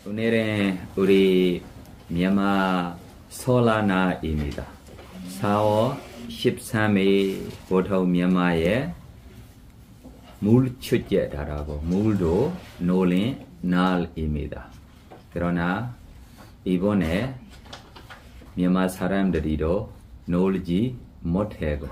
오늘은 우리 미얀마 솔라나입니다. 4월 13일 보통 미얀마의 물 축제라고 물도 노는 날입니다. 그러나 이번에 미얀마 사람들이도 놀지 못하고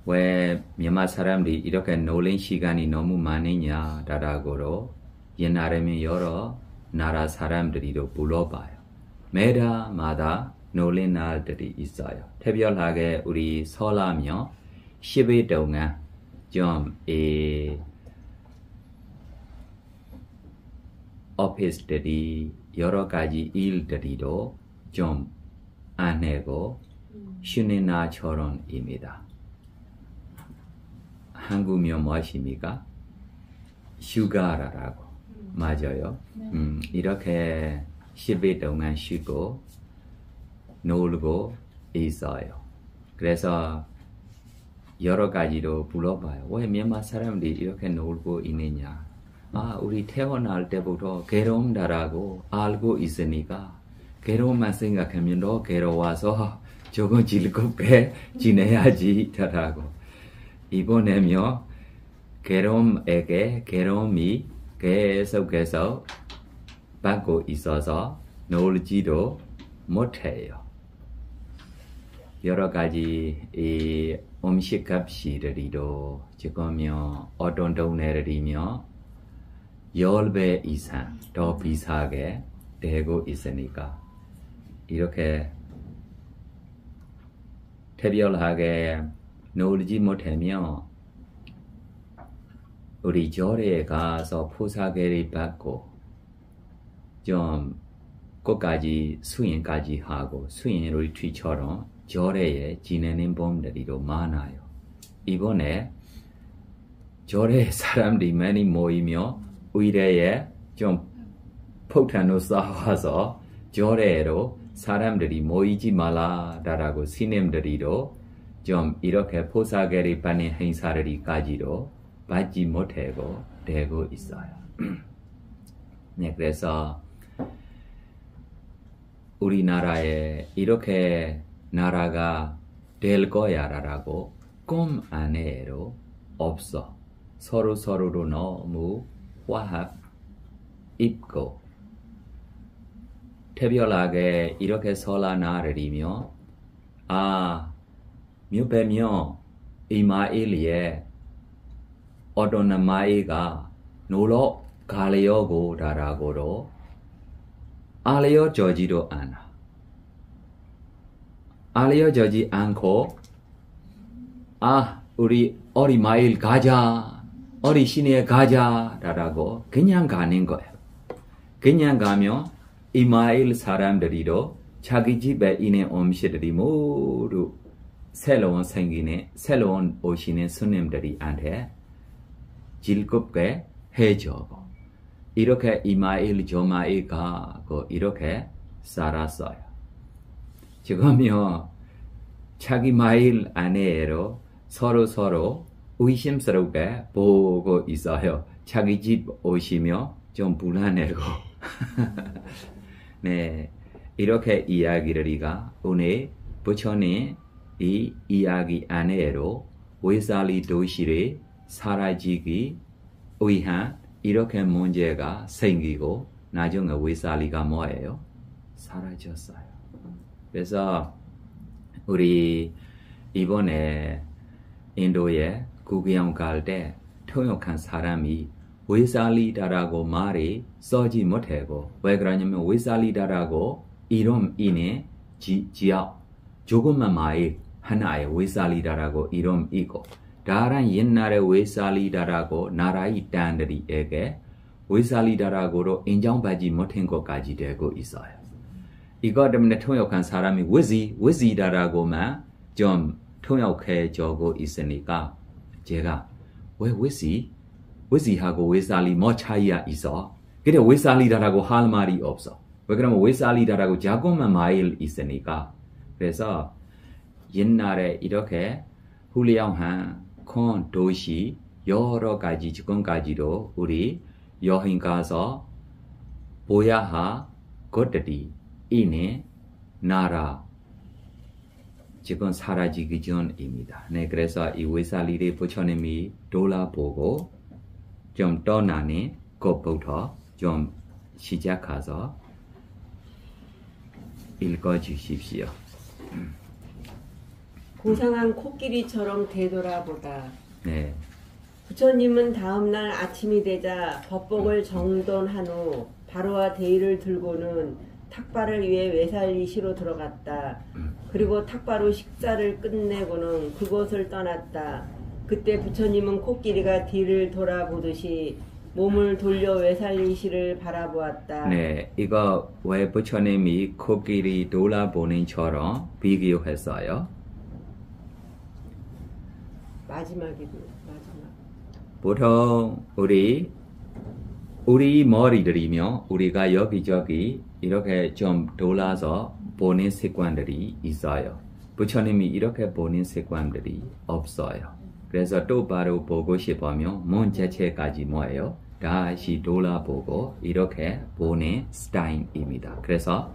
왜 미얀마 사람들이 이렇게 노는 시간이 너무 많으냐라고로 옛날에는 여러 나라 사람들이도 물어봐요. 매달마다 노는 날들이 있어요. 특별하게 우리 설하며 10일 동안 좀 오피스들이 여러 가지 일들이도 좀 안 하고 쉬는 날처럼입니다. 한국면 무엇입니까? 휴가라고 맞아요. 이렇게 10일 동안 쉬고 놀고 있어요. 그래서 여러 가지로 물어봐요. 왜 미얀마 사람들이 이렇게 놀고 있느냐? 우리 태어날 때부터 괴로움다라고 알고 있으니까 괴로움만 생각하면 더 괴로워서 조금 즐겁게 지내야지 라고. 이번에면 괴로움에게 괴로움이 계속해서 받고 있어서 놀지도 못해요. 여러 가지 이 음식값이들이도 지금요 어떤 동네들이면 10배 이상 더 비싸게 되고 있으니까 이렇게 특별하게 놀지 못하면 우리 절에 가서 포사계를 받고 좀 끝까지 수행까지 하고 수행 리트리트처럼 절에 지내는 분들이도 많아요. 이번에 절에 사람들이 많이 모이며 의뢰에 좀 폭탄을 쏴와서 절에로 사람들이 모이지 말라라고 스님들이도 좀 이렇게 포사계를 받는 행사들까지도 받지 못하고 되고 있어요. 네, 그래서 우리나라에 이렇게 나라가 될 거야라고 꿈 안에도 없어. 서로로 너무 화합 입고 특별하게 이렇게 설날이며 묘배며 이마일리에 어떤 마이가 놀러 가려고 라라고도 알려주지도 않아. 알려주지 않고 우리 어리 마일 가자 어리 시내에 가자 라라고 그냥 가는 거예요. 그냥 가면 이마일 사람들이도 자기 집에 있는 음식들이 모두 새로운 오시는 손님들이한테 즐겁게 해주고 이렇게 이마일 저마일 가고 이렇게 살았어요. 지금요 자기 마일 안에로 서로 의심스럽게 보고 있어요. 자기 집 오시며 좀 불안해고 네, 이렇게 이야기들이가 오늘 부처님 이 이야기 안에로 외살이 도시를 사라지기 위한 이렇게 문제가 생기고 나중에 외살이가 뭐예요? 사라졌어요. 그래서 우리 이번에 인도에 구경 갈 때 통역한 사람이 외살이다라고 말이 써지 못하고 왜 그러냐면 외살이다라고 이름이네 지역 조금만 마일 하나의 외살이다라고 이름이고 다른 옛날에 외살이다라고 나라의 땅들이에게 외살이다라고로 인정받지 못한 것까지 되고 있어요. 이것 때문에 통역한 사람이 외지다라고만 좀 통역해 주고 있으니까 제가 왜 외지하고 외살이 뭐 차이가 있어? 근데 외살이다라고 할 말이 없어. 왜 그러면 외살이다라고 자꾸만 마일 있으니까 그래서 옛날에 이렇게 훌륭한 큰 도시 여러 가지 지금까지도 우리 여행 가서 보야 할 것들이 이내 나라 지금 사라지기 전입니다. 네, 그래서 이 외살리를 부처님이 돌아보고 좀 떠나는 것부터 좀 시작해서 읽어주십시오. 고상한 코끼리처럼 되돌아보다. 네. 부처님은 다음날 아침이 되자 법복을 정돈한 후 바로와 대의를 들고는 탁발을 위해 외살리시로 들어갔다. 그리고 탁바로 식사를 끝내고는 그곳을 떠났다. 그때 부처님은 코끼리가 뒤를 돌아보듯이 몸을 돌려 외살리시를 바라보았다. 네, 이거 왜 부처님이 코끼리 돌아보는처럼 비교했어요? 마지막. 보통 우리 머리들이며 우리가 여기저기 이렇게 좀 돌아서 보는 습관들이 있어요. 부처님이 이렇게 보는 습관들이 없어요. 그래서 똑바로 보고 싶으면 몸 자체까지 뭐예요? 다시 돌아보고 이렇게 보는 스타일입니다. 그래서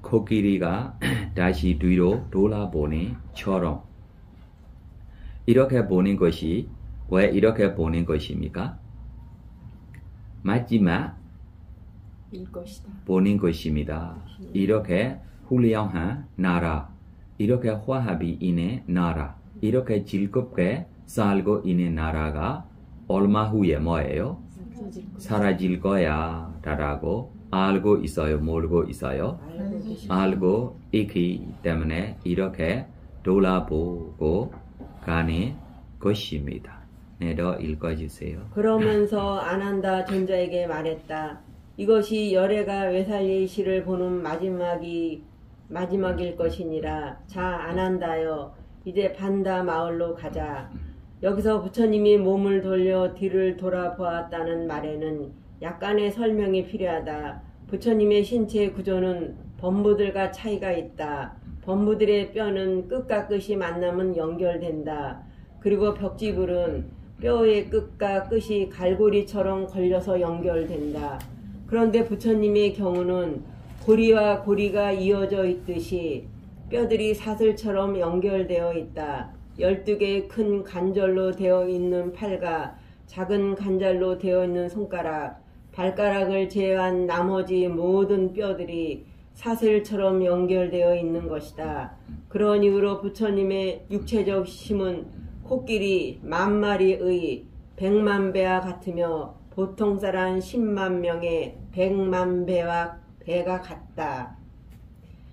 코끼리가 다시 뒤로 돌아보는 처럼 이렇게 보는 것이 왜 이렇게 보는 것입니까? 마지막 보는 것입니다. 이렇게 훌륭한 나라, 이렇게 화합이 있는 나라, 이렇게 즐겁게 살고 있는 나라가 얼마 후에 뭐예요? 사라질 거야 라고 알고 있어요? 모르고 있어요? 알고 있기 때문에 이렇게 돌아보고 가는 것입니다. 네, 더 읽어주세요. 그러면서 아난다 존자에게 말했다. 이것이 열애가 외살리시를 보는 마지막일 것이니라. 자, 아난다여, 이제 반다 마을로 가자. 여기서 부처님이 몸을 돌려 뒤를 돌아보았다는 말에는 약간의 설명이 필요하다. 부처님의 신체 구조는 범부들과 차이가 있다. 범부들의 뼈는 끝과 끝이 만나면 연결된다. 그리고 벽지불은 뼈의 끝과 끝이 갈고리처럼 걸려서 연결된다. 그런데 부처님의 경우는 고리와 고리가 이어져 있듯이 뼈들이 사슬처럼 연결되어 있다. 12개의 큰 관절로 되어 있는 팔과 작은 관절로 되어 있는 손가락, 발가락을 제외한 나머지 모든 뼈들이 사슬처럼 연결되어 있는 것이다. 그런 이유로 부처님의 육체적 힘은 코끼리 10,000마리의 100만 배와 같으며 보통 사람 10만 명의 100만 배가 같다.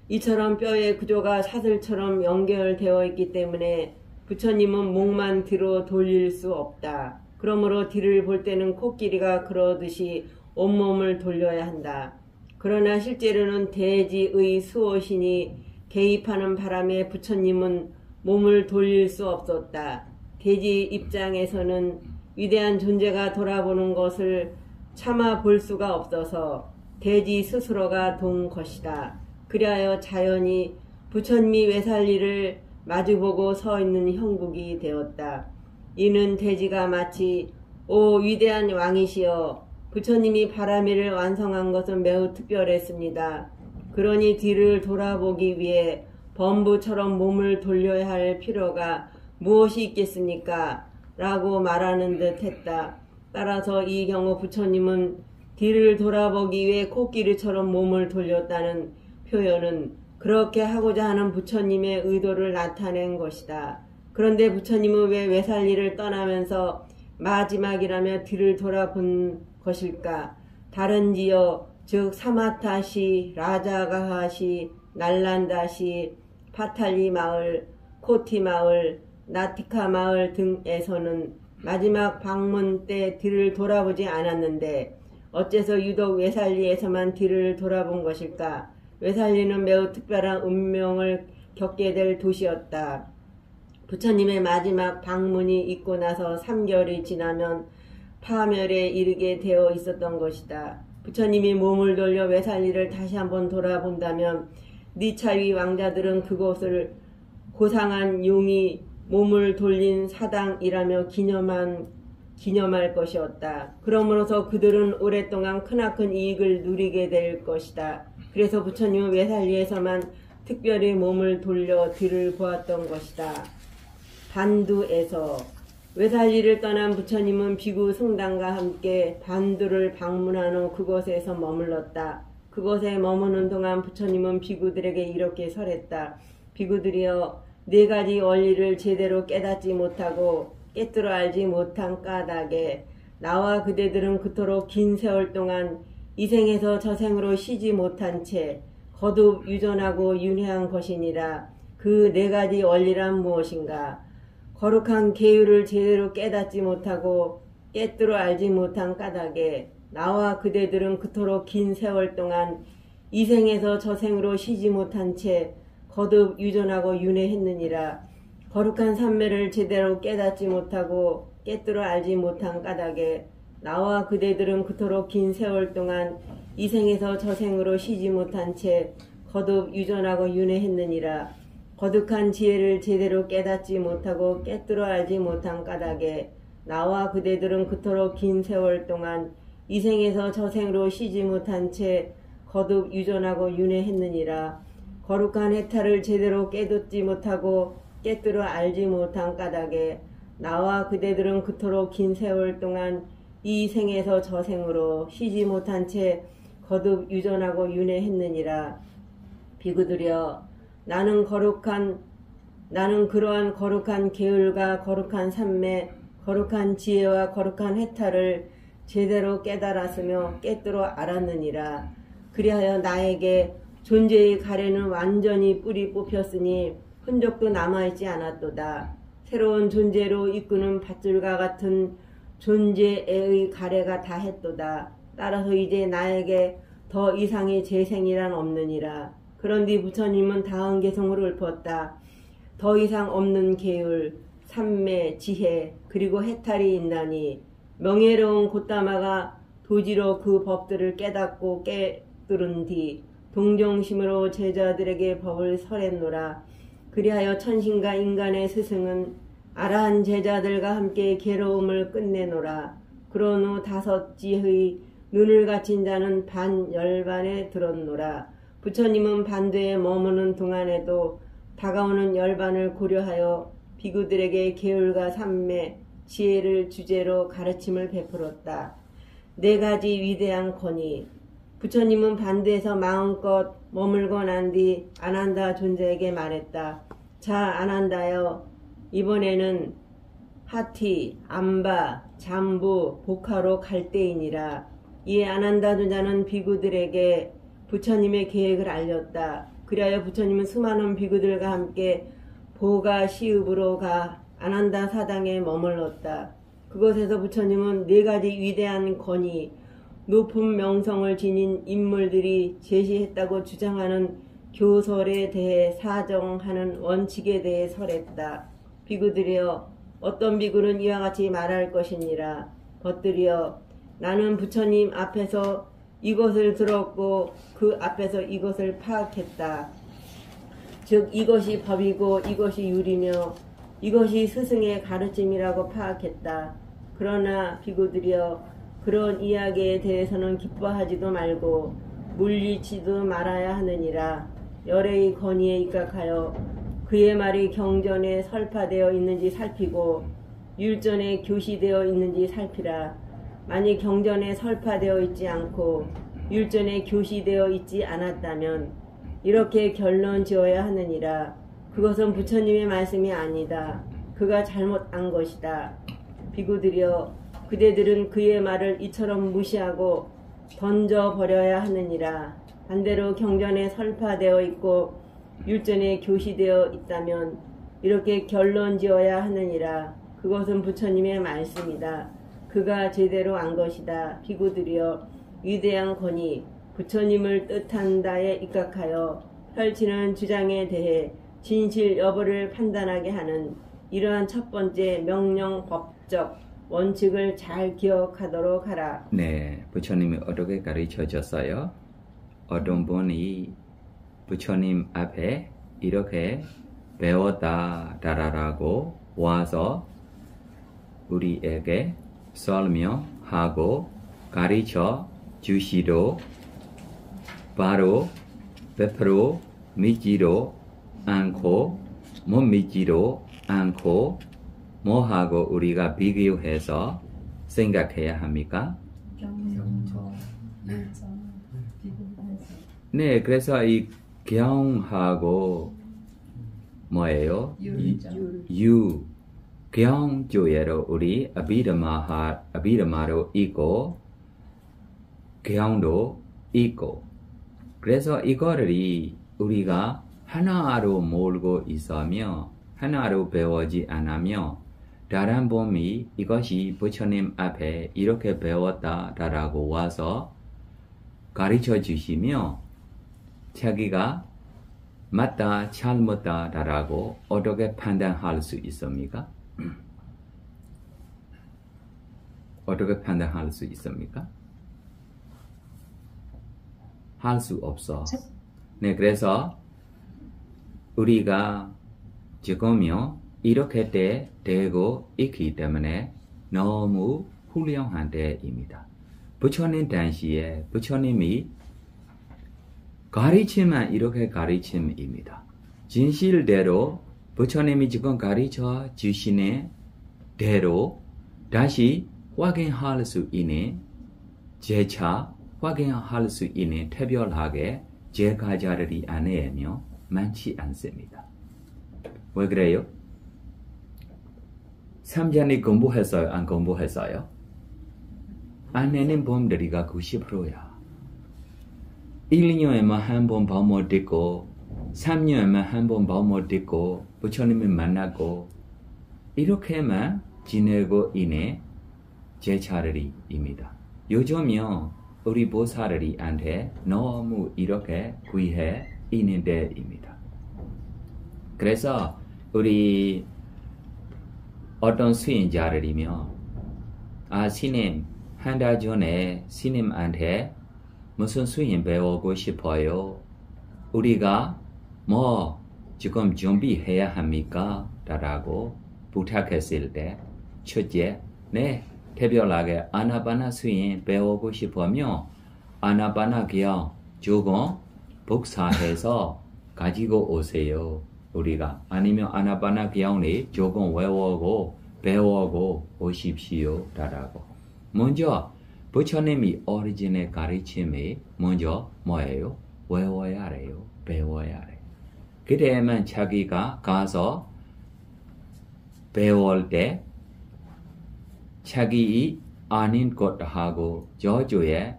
이처럼 뼈의 구조가 사슬처럼 연결되어 있기 때문에 부처님은 목만 뒤로 돌릴 수 없다. 그러므로 뒤를 볼 때는 코끼리가 그러듯이 온몸을 돌려야 한다. 그러나 실제로는 대지의 수호신이 개입하는 바람에 부처님은 몸을 돌릴 수 없었다. 대지 입장에서는 위대한 존재가 돌아보는 것을 참아 볼 수가 없어서 대지 스스로가 돈 것이다. 그리하여 자연히 부처님이 외살리를 마주보고 서 있는 형국이 되었다. 이는 대지가 마치 오 위대한 왕이시여 부처님이 바라미를 완성한 것은 매우 특별했습니다. 그러니 뒤를 돌아보기 위해 범부처럼 몸을 돌려야 할 필요가 무엇이 있겠습니까? 라고 말하는 듯 했다. 따라서 이 경우 부처님은 뒤를 돌아보기 위해 코끼리처럼 몸을 돌렸다는 표현은 그렇게 하고자 하는 부처님의 의도를 나타낸 것이다. 그런데 부처님은 왜 외살리를 떠나면서 마지막이라며 뒤를 돌아본 것일까? 다른지요 즉 사마타시, 라자가하시, 날란다시, 파탈리 마을, 코티 마을, 나티카 마을 등에서는 마지막 방문 때 뒤를 돌아보지 않았는데 어째서 유독 외살리에서만 뒤를 돌아본 것일까? 외살리는 매우 특별한 운명을 겪게 될 도시였다. 부처님의 마지막 방문이 있고 나서 3개월이 지나면 파멸에 이르게 되어 있었던 것이다. 부처님이 몸을 돌려 외살리를 다시 한번 돌아본다면 니차위 왕자들은 그곳을 고상한 용이 몸을 돌린 사당이라며 기념할 것이었다. 그러므로서 그들은 오랫동안 크나큰 이익을 누리게 될 것이다. 그래서 부처님은 외살리에서만 특별히 몸을 돌려 뒤를 보았던 것이다. 반두에서 외살리를 떠난 부처님은 비구 승당과 함께 반두를 방문한 후 그곳에서 머물렀다. 그곳에 머무는 동안 부처님은 비구들에게 이렇게 설했다. 비구들이여, 네 가지 원리를 제대로 깨닫지 못하고 깨뜨려 알지 못한 까닭에 나와 그대들은 그토록 긴 세월 동안 이 생에서 저 생으로 쉬지 못한 채 거듭 유전하고 윤회한 것이니라. 그 네 가지 원리란 무엇인가? 거룩한 계율을 제대로 깨닫지 못하고 깨뜨려 알지 못한 까닭에 나와 그대들은 그토록 긴 세월 동안 이 생에서 저 생으로 쉬지 못한 채 거듭 유전하고 윤회했느니라. 거룩한 삼매를 제대로 깨닫지 못하고 깨뜨려 알지 못한 까닭에 나와 그대들은 그토록 긴 세월 동안 이 생에서 저 생으로 쉬지 못한 채 거듭 유전하고 윤회했느니라. 거듭한 지혜를 제대로 깨닫지 못하고 깨뜨려 알지 못한 까닭에 나와 그대들은 그토록 긴 세월 동안 이 생에서 저 생으로 쉬지 못한 채 거듭 유전하고 윤회했느니라. 거룩한 해탈을 제대로 깨닫지 못하고 깨뜨려 알지 못한 까닭에 나와 그대들은 그토록 긴 세월 동안 이 생에서 저 생으로 쉬지 못한 채 거듭 유전하고 윤회했느니라. 비구들이여, 나는 그러한 거룩한 계율과 거룩한 삼매, 거룩한 지혜와 거룩한 해탈을 제대로 깨달았으며 깨뜨려 알았느니라. 그리하여 나에게 존재의 가래는 완전히 뿌리 뽑혔으니 흔적도 남아있지 않았도다. 새로운 존재로 이끄는 밧줄과 같은 존재의 가래가 다했도다. 따라서 이제 나에게 더 이상의 재생이란 없느니라. 그런데 부처님은 다음 개성으로 읊었다. 더 이상 없는 계율, 삼매, 지혜, 그리고 해탈이 있나니 명예로운 곶다마가 도지로 그 법들을 깨닫고 깨뚫은 뒤 동정심으로 제자들에게 법을 설했노라. 그리하여 천신과 인간의 스승은 아라한 제자들과 함께 괴로움을 끝내노라. 그런 후 다섯지의 눈을 갖춘 자는 반열반에 들었노라. 부처님은 반두에 머무는 동안에도 다가오는 열반을 고려하여 비구들에게 계율과 삼매, 지혜를 주제로 가르침을 베풀었다. 네 가지 위대한 권위. 부처님은 반두에서 마음껏 머물고 난 뒤 아난다 존재에게 말했다. 자, 아난다여, 이번에는 하티, 암바, 잠부, 보카로 갈 때이니라. 이에 아난다 존자는 비구들에게 부처님의 계획을 알렸다. 그리하여 부처님은 수많은 비구들과 함께 보가 시읍으로 가 아난다 사당에 머물렀다. 그곳에서 부처님은 네 가지 위대한 권위, 높은 명성을 지닌 인물들이 제시했다고 주장하는 교설에 대해 사정하는 원칙에 대해 설했다. 비구들이여, 어떤 비구는 이와 같이 말할 것이니라. 벗들이여, 나는 부처님 앞에서 이것을 들었고 그 앞에서 이것을 파악했다. 즉 이것이 법이고 이것이 율이며 이것이 스승의 가르침이라고 파악했다. 그러나 비구들이여, 그런 이야기에 대해서는 기뻐하지도 말고 물리치도 말아야 하느니라. 열의 권위에 입각하여 그의 말이 경전에 설파되어 있는지 살피고 율전에 교시되어 있는지 살피라. 만일 경전에 설파되어 있지 않고 율전에 교시되어 있지 않았다면 이렇게 결론 지어야 하느니라. 그것은 부처님의 말씀이 아니다. 그가 잘못한 것이다. 비구들이여, 그대들은 그의 말을 이처럼 무시하고 던져버려야 하느니라. 반대로 경전에 설파되어 있고 율전에 교시되어 있다면 이렇게 결론 지어야 하느니라. 그것은 부처님의 말씀이다. 그가 제대로 안 것이다. 비구들이여, 위대한 권위, 부처님을 뜻한다에 입각하여 펼치는 주장에 대해 진실 여부를 판단하게 하는 이러한 첫 번째 명령법적 원칙을 잘 기억하도록 하라. 네, 부처님이 어떻게 가르쳐 줬어요? 어떤 분이 부처님 앞에 이렇게 배웠다 다라라고 와서 우리에게 설명하고 가르쳐 주시도 바로 100% 믿지도 않고 못 믿지도 않고 뭐하고 우리가 비교해서 생각해야 합니까? 네, 그래서 이 경하고 뭐예요? 경조예로 우리 아비드마로 있고 경도 있고 그래서 이거를 우리가 하나로 몰고 있으며 하나로 배우지 않으며 다른 봄이 이것이 부처님 앞에 이렇게 배웠다라고 와서 가르쳐 주시며 자기가 맞다 잘못다라고 어떻게 판단할 수 있습니까? 어떻게 판단할 수 있습니까? 할 수 없어. 네, 그래서 우리가 지금요 이렇게 되고 있기 때문에 너무 훌륭한 때입니다. 부처님 당시에 부처님이 가르치면 이렇게 가르침입니다. 진실대로 부처님이 지금 가르쳐 주시는 대로 다시 확인할 수 있는 재차 확인할 수 있는 특별하게 제가자들이 아니면 많지 않습니다. 왜 그래요? 3잔이 공부했어요? 안 공부했어요? 안에는 봄들이가 90%야. 1년에만 한 번 법못 듣고 3년에만 한 번 법못 듣고 부처님을 만나고 이렇게만 지내고 있는 제자들입니다. 요즘요 우리 보살들이한테 너무 이렇게 귀해 있는 데입니다. 그래서 우리 어떤 수행자들이며 스님 한 달 전에 스님한테 무슨 수행 배우고 싶어요? 우리가 뭐 지금 준비해야 합니까? 라고 부탁했을 때 첫째, 네, 특별하게 아나파나 수행 배우고 싶으면 아나파나 기억 조금 복사해서 가지고 오세요. 우리가 아니면 아나파나 기억을 조금 외우고 배우고 오십시오. 라고 먼저 부처님이 오리진의 가르침이 먼저 뭐예요? 외워야 해요. 배워야 해요. 그래야만 자기가 가서 배울 때 자기 아닌 것하고 저주에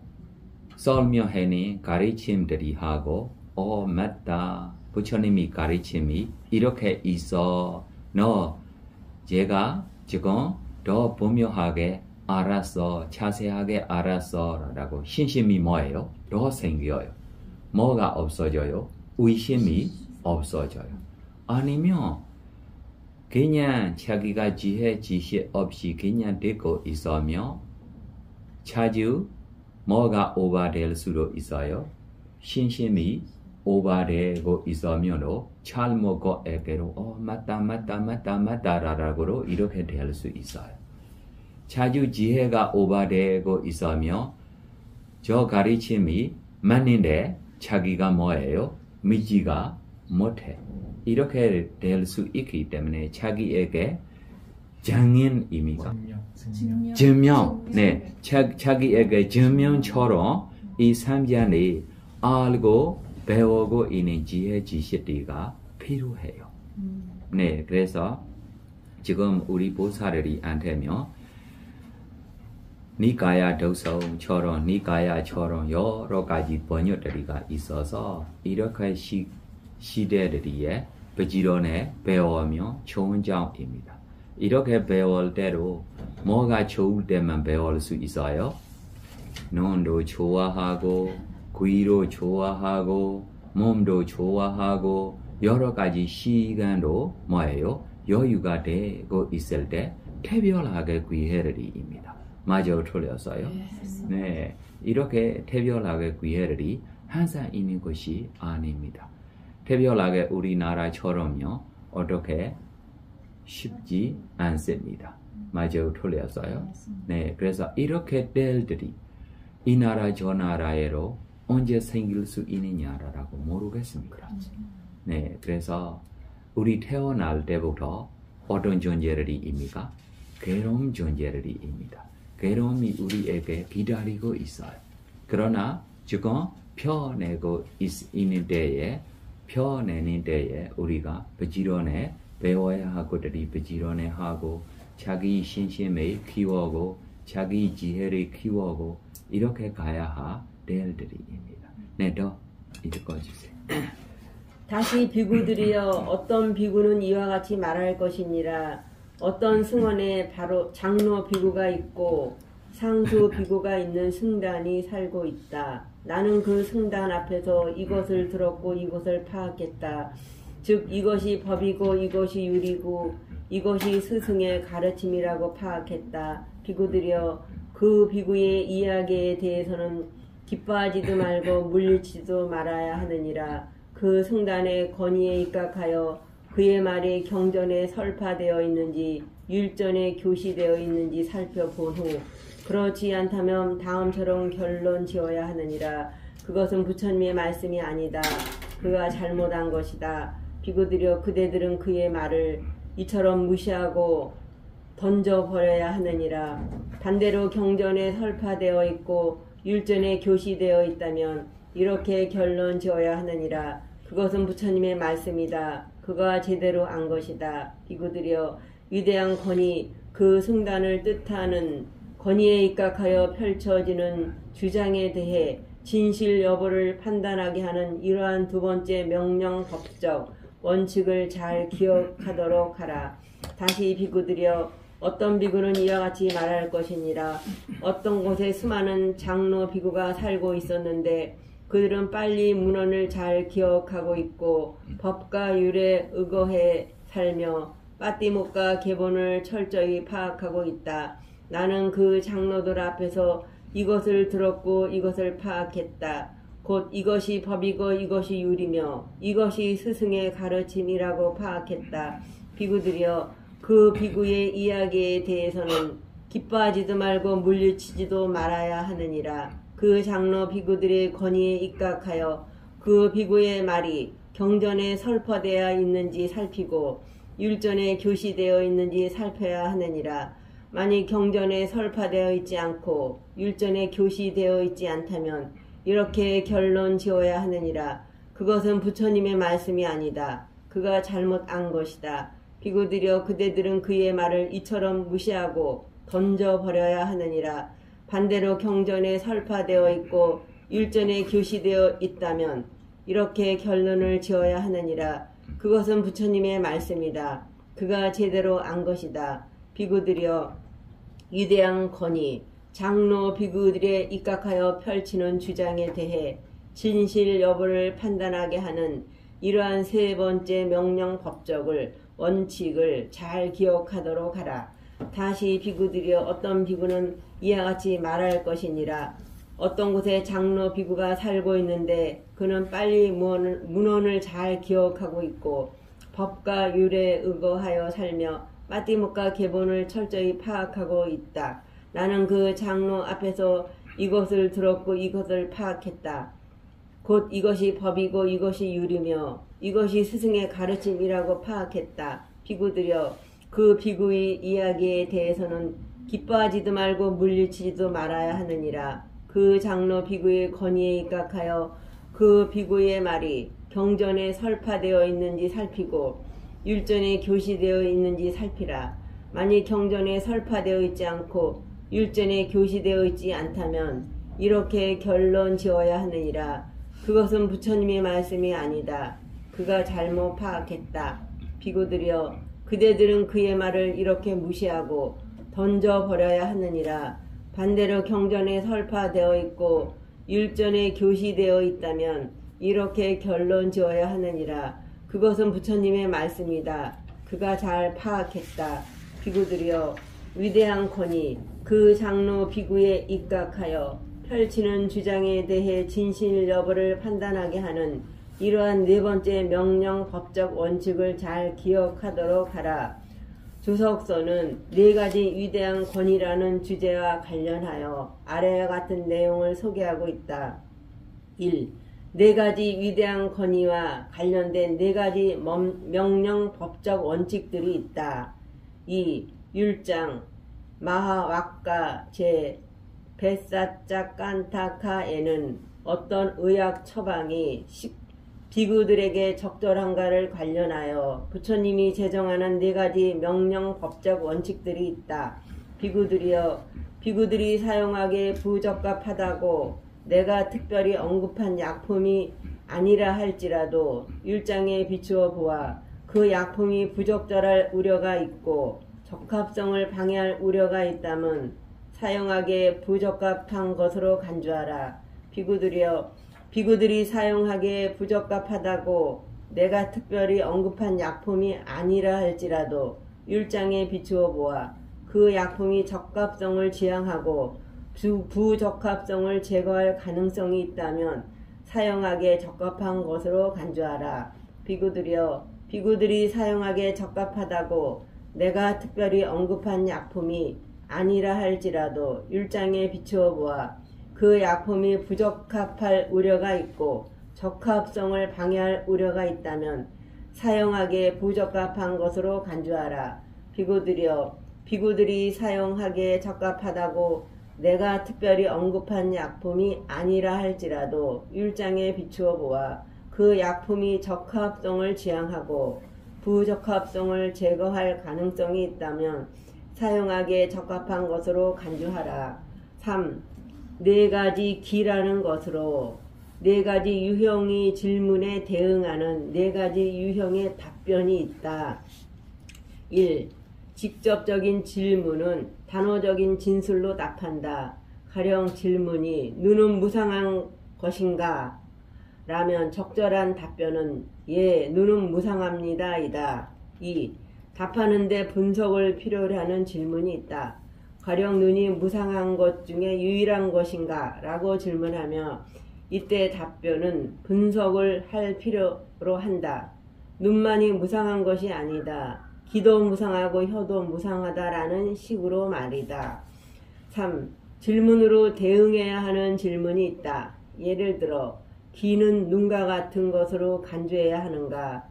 설명하는 가르침들이 하고 맞다. 부처님이 가르침이 이렇게 있어. 너 제가 지금 더 분명하게 알았어. 자세하게 알았어. 라고 신심이 뭐예요? 더 생겨요. 뭐가 없어져요? 의심이 없어져요. 아니면 그냥 자기가 지혜 지식 없이 그냥 듣고 있으며 자주 뭐가 오버될 수도 있어요. 신심이 오버되고 있으면도 잘못고에게로 맞다라고 이렇게 될 수 있어요. 자주 지혜가 오버되고 있으며 저 가르침이 맞는데 자기가 뭐예요? 믿지가 못해. 이렇게 될 수 있기 때문에 자기에게 장인입니까? 증명. 네, 자기에게 증명처럼 이 삼자를 알고 배우고 있는 지혜 지식들가 필요해요. 네, 그래서 지금 우리 보살들이한테며 니가야 독성처럼 니가야처럼 여러 가지 번역들이가 있어서 이렇게 시대들이에 부지런히 배우며 좋은 점입니다. 이렇게 배울 때로 뭐가 좋을 때만 배울 수 있어요? 눈도 좋아하고 귀도 좋아하고 몸도 좋아하고 여러 가지 시간도 뭐예요? 여유가 되고 있을 때 특별하게 귀해를입니다. 맞아요, 틀렸어요? 네, 이렇게 특별하게 귀해를이 항상 있는 것이 아닙니다. 특별하게 우리나라처럼요 어떻게 쉽지 않습니다. 맞아요, 틀렸어요. 네, 그래서 이렇게 뗄들이 이 나라 저 나라에로 언제 생길 수 있느냐라고 모르겠습니다. 네, 그래서 우리 태어날 때부터 어떤 존재들이입니까? 괴로운 존재들이입니다. 괴로움이 우리에게 기다리고 있어요. 그러나 지금 펴내고 있는 때에 우리가 부지런히 배워야 하고들이 부지런히 하고 자기 신심을 키우고 자기 지혜를 키우고 이렇게 가야 할 때들입니다. 네, 더 읽어주세요. 다시 비구들이여 어떤 비구는 이와 같이 말할 것이니라. 어떤 승원에 바로 장로 비구가 있고 상수 비구가 있는 승단이 살고 있다. 나는 그 승단 앞에서 이것을 들었고 이것을 파악했다. 즉 이것이 법이고 이것이 율이고 이것이 스승의 가르침이라고 파악했다. 비구들이여 그 비구의 이야기에 대해서는 기뻐하지도 말고 물리치지도 말아야 하느니라. 그 승단의 권위에 입각하여 그의 말이 경전에 설파되어 있는지 율전에 교시되어 있는지 살펴본 후 그렇지 않다면 다음처럼 결론 지어야 하느니라. 그것은 부처님의 말씀이 아니다. 그가 잘못한 것이다. 비구들여 그대들은 그의 말을 이처럼 무시하고 던져버려야 하느니라. 반대로 경전에 설파되어 있고 율전에 교시되어 있다면 이렇게 결론 지어야 하느니라. 그것은 부처님의 말씀이다. 그가 제대로 안 것이다. 비구들여 위대한 권위 그 승단을 뜻하는 권위에 입각하여 펼쳐지는 주장에 대해 진실 여부를 판단하게 하는 이러한 두 번째 명령 법적 원칙을 잘 기억하도록 하라. 다시 비구들여 어떤 비구는 이와 같이 말할 것이니라. 어떤 곳에 수많은 장로 비구가 살고 있었는데 그들은 빨리 문헌을 잘 기억하고 있고 법과 율에 의거해 살며 빠띠목과 계본을 철저히 파악하고 있다. 나는 그 장로들 앞에서 이것을 들었고 이것을 파악했다. 곧 이것이 법이고 이것이 율이며 이것이 스승의 가르침이라고 파악했다. 비구들이여 그 비구의 이야기에 대해서는 기뻐하지도 말고 물리치지도 말아야 하느니라. 그 장로 비구들의 권위에 입각하여 그 비구의 말이 경전에 설파되어 있는지 살피고 율전에 교시되어 있는지 살펴야 하느니라. 만일 경전에 설파되어 있지 않고 율전에 교시되어 있지 않다면 이렇게 결론 지어야 하느니라. 그것은 부처님의 말씀이 아니다. 그가 잘못 안 것이다. 비구들여 그대들은 그의 말을 이처럼 무시하고 던져버려야 하느니라. 반대로 경전에 설파되어 있고 율전에 교시되어 있다면 이렇게 결론을 지어야 하느니라. 그것은 부처님의 말씀이다. 그가 제대로 안 것이다. 비구들여 위대한 권위 장로 비구들에 입각하여 펼치는 주장에 대해 진실 여부를 판단하게 하는 이러한 세 번째 명령 법적을 원칙을 잘 기억하도록 하라. 다시 비구들이여 어떤 비구는 이와 같이 말할 것이니라. 어떤 곳에 장로 비구가 살고 있는데 그는 빨리 문헌을 잘 기억하고 있고 법과 율에 의거하여 살며 빠띠목과 계본을 철저히 파악하고 있다. 나는 그 장로 앞에서 이것을 들었고 이것을 파악했다. 곧 이것이 법이고 이것이 율이며 이것이 스승의 가르침이라고 파악했다. 비구들여 그 비구의 이야기에 대해서는 기뻐하지도 말고 물리치지도 말아야 하느니라. 그 장로 비구의 권위에 입각하여 그 비구의 말이 경전에 설파되어 있는지 살피고 율전에 교시되어 있는지 살피라. 만일 경전에 설파되어 있지 않고 율전에 교시되어 있지 않다면 이렇게 결론 지어야 하느니라. 그것은 부처님의 말씀이 아니다. 그가 잘못 파악했다. 비구들이여 그대들은 그의 말을 이렇게 무시하고 던져버려야 하느니라. 반대로 경전에 설파되어 있고 율전에 교시되어 있다면 이렇게 결론 지어야 하느니라. 그것은 부처님의 말씀이다. 그가 잘 파악했다. 비구들이여 위대한 권위 그 장로 비구에 입각하여 펼치는 주장에 대해 진실 여부를 판단하게 하는 이러한 네 번째 명령 법적 원칙을 잘 기억하도록 하라. 주석서는 네 가지 위대한 권위라는 주제와 관련하여 아래와 같은 내용을 소개하고 있다. 1. 네 가지 위대한 권위와 관련된 네 가지 명령 법적 원칙들이 있다. 2. 율장 마하왁가 제 베사짜깐타카에는 어떤 의학 처방이 비구들에게 적절한가를 관련하여 부처님이 제정하는 네 가지 명령 법적 원칙들이 있다. 비구들이 사용하기에 부적합하다고 내가 특별히 언급한 약품이 아니라 할지라도 율장에 비추어 보아 그 약품이 부적절할 우려가 있고 적합성을 방해할 우려가 있다면 사용하기에 부적합한 것으로 간주하라. 비구들이 사용하기에 부적합하다고 내가 특별히 언급한 약품이 아니라 할지라도 율장에 비추어 보아 그 약품이 적합성을 지향하고 부적합성을 제거할 가능성이 있다면 사용하기에 적합한 것으로 간주하라. 비구들이 사용하기에 적합하다고 내가 특별히 언급한 약품이 아니라 할지라도 율장에 비추어 보아 그 약품이 부적합할 우려가 있고 적합성을 방해할 우려가 있다면 사용하기에 부적합한 것으로 간주하라. 비구들이 사용하기에 적합하다고 내가 특별히 언급한 약품이 아니라 할지라도 율장에 비추어 보아 그 약품이 적합성을 지향하고 부적합성을 제거할 가능성이 있다면 사용하기에 적합한 것으로 간주하라. 3. 네 가지 기라는 것으로 네 가지 유형의 질문에 대응하는 네 가지 유형의 답변이 있다. 1. 직접적인 질문은 단호적인 진술로 답한다. 가령 질문이 눈은 무상한 것인가? 라면 적절한 답변은 예, 눈은 무상합니다. 이다. 2. 답하는데 분석을 필요로 하는 질문이 있다. 가령 눈이 무상한 것 중에 유일한 것인가? 라고 질문하며 이때 답변은 분석을 할 필요로 한다. 눈만이 무상한 것이 아니다. 귀도 무상하고 혀도 무상하다라는 식으로 말이다. 3. 질문으로 대응해야 하는 질문이 있다. 예를 들어 귀는 눈과 같은 것으로 간주해야 하는가?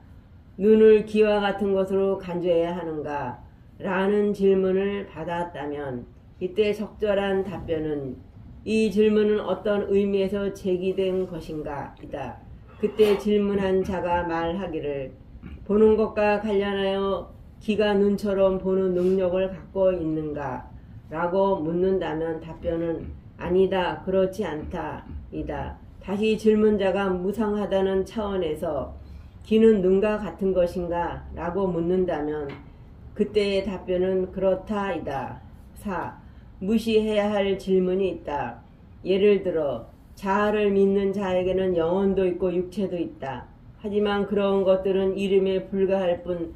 눈을 귀와 같은 것으로 간주해야 하는가? 라는 질문을 받았다면 이때 적절한 답변은 이 질문은 어떤 의미에서 제기된 것인가? 이다. 그때 질문한 자가 말하기를 보는 것과 관련하여 귀가 눈처럼 보는 능력을 갖고 있는가? 라고 묻는다면 답변은 아니다, 그렇지 않다, 이다. 다시 질문자가 무상하다는 차원에서 귀는 눈과 같은 것인가? 라고 묻는다면 그때의 답변은 그렇다, 이다. 4. 무시해야 할 질문이 있다. 예를 들어 자아를 믿는 자에게는 영혼도 있고 육체도 있다. 하지만 그런 것들은 이름에 불과할 뿐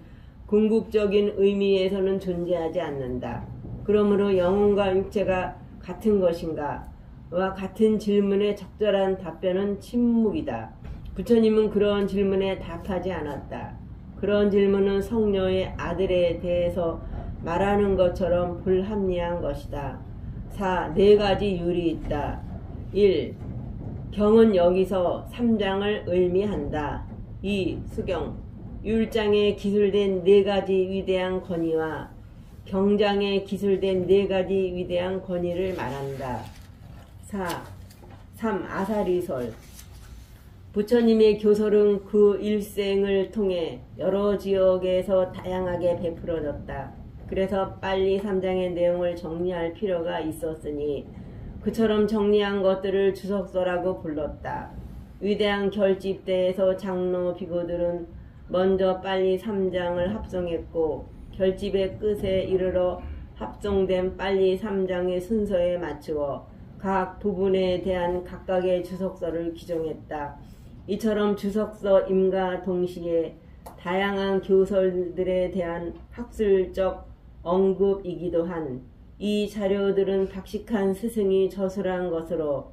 궁극적인 의미에서는 존재하지 않는다. 그러므로 영혼과 육체가 같은 것인가? 와 같은 질문에 적절한 답변은 침묵이다. 부처님은 그런 질문에 답하지 않았다. 그런 질문은 성녀의 아들에 대해서 말하는 것처럼 불합리한 것이다. 4. 네 가지 율이 있다. 1. 경은 여기서 3장을 의미한다. 2. 수경 율장에 기술된 네 가지 위대한 권위와 경장에 기술된 네 가지 위대한 권위를 말한다. 3. 아사리설 부처님의 교설은 그 일생을 통해 여러 지역에서 다양하게 베풀어졌다. 그래서 빨리 3장의 내용을 정리할 필요가 있었으니 그처럼 정리한 것들을 주석서라고 불렀다. 위대한 결집대에서 장로 비구들은 먼저 빨리 3장을 합성했고 결집의 끝에 이르러 합성된 빨리 3장의 순서에 맞추어 각 부분에 대한 각각의 주석서를 기정했다. 이처럼 주석서 임과 동시에 다양한 교설들에 대한 학술적 언급이기도 한 이 자료들은 박식한 스승이 저술한 것으로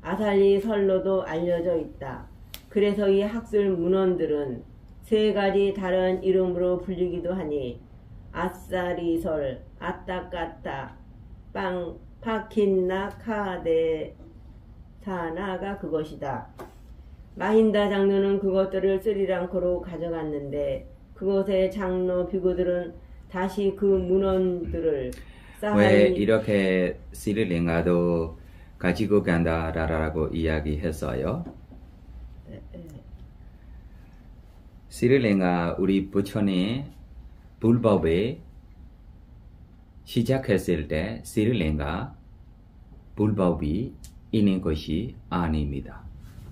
아살리 설로도 알려져 있다. 그래서 이 학술 문헌들은 세 가지 다른 이름으로 불리기도 하니 아싸리설, 아따까따, 빵, 파킨나 카데사나가 그것이다. 마힌다 장로는 그것들을 스리랑카로 가져갔는데 그곳의 장로 비구들은 다시 그 문헌들을 왜 이렇게 스리랑카도 가지고 간다라고 이야기했어요? 스리랑카 우리 부처님 불법에 시작했을 때 스리랑카 불법이 있는 것이 아닙니다.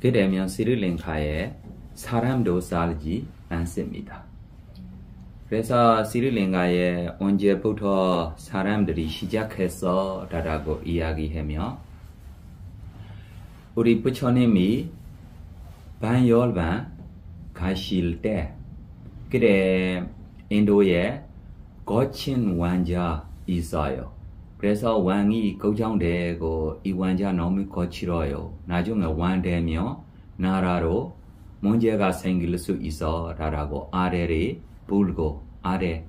그러면 스리랑카에 사람도 살지 않습니다. 그래서 스리랑카에 언제부터 사람들이 시작했어라고 이야기하며 우리 부처님이 반열반 가실 때 그래 인도에 거친 왕자 있어요. 그래서 왕이 걱정되고 이 왕자 너무 거칠어요. 나중에 왕 되면 나라로 문제가 생길 수 있어 라고 아래를 불고 아래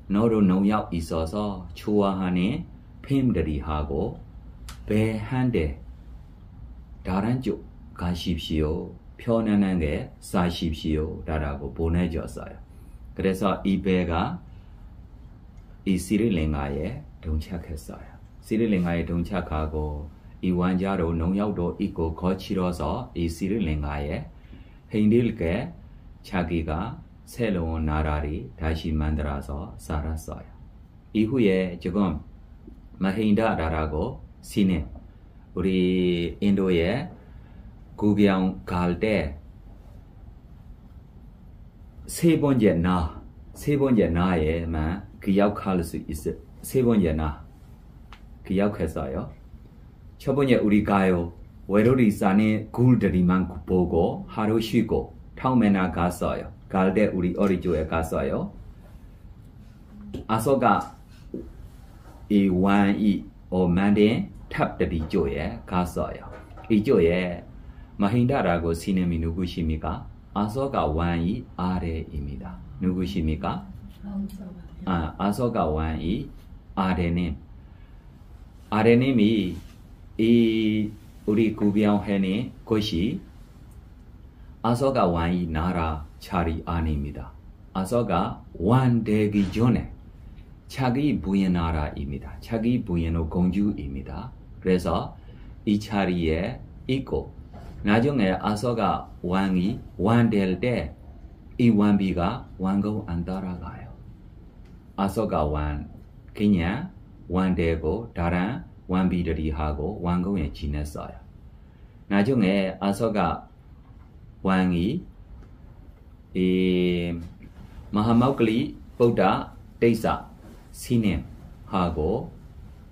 너로 농약 있어서 좋아하는 뱀들이 하고 배 한 대 다른 쪽 가십시오. 편안하게 사십시오 라고 보내줬어요. 그래서 이 배가 이 스리랑카에 동착했어요. 스리랑카에 동착하고 이 왕자로 농약도 있고 거칠어서 이 스리랑카에 힘들게 자기가 새로운 나라를 다시 만들어서 살았어요. 이후에 지금 마힌다라고 신임 우리 인도에 구경 갈 때 세 번째 나에만 기억할 수 있어요. 세 번째 나 기억했어요. 첫 번째 우리 가요. 외로리 산에 굴들이만 보고 하루 쉬고 다음에 나갔어요. 갈 때 우리 어리조에 갔어요. 아소가 이 왕이 만든 탑들이 조에 갔어요. 이 조에 마힌다라고 신임이 누구십니까? 아소가 왕이 아래입니다. 누구십니까? 아소가 왕이 아래님이 이 우리 구경하는 곳이 아소가 왕이 나라 자리 아닙니다. 아소가 왕 되기 전에 자기 부인 나라입니다. 자기 부인의 공주입니다. 그래서 이 자리에 있고 나중에 아소가 왕이 왕 될 때 이 왕비가 왕국 안 따라가요. 아소가 왕 그냥 왕 되고 다른 왕비들이 하고 왕국에 지냈어요. 나중에 아소가 왕이 이 마하마우클리 부다 대사 신임하고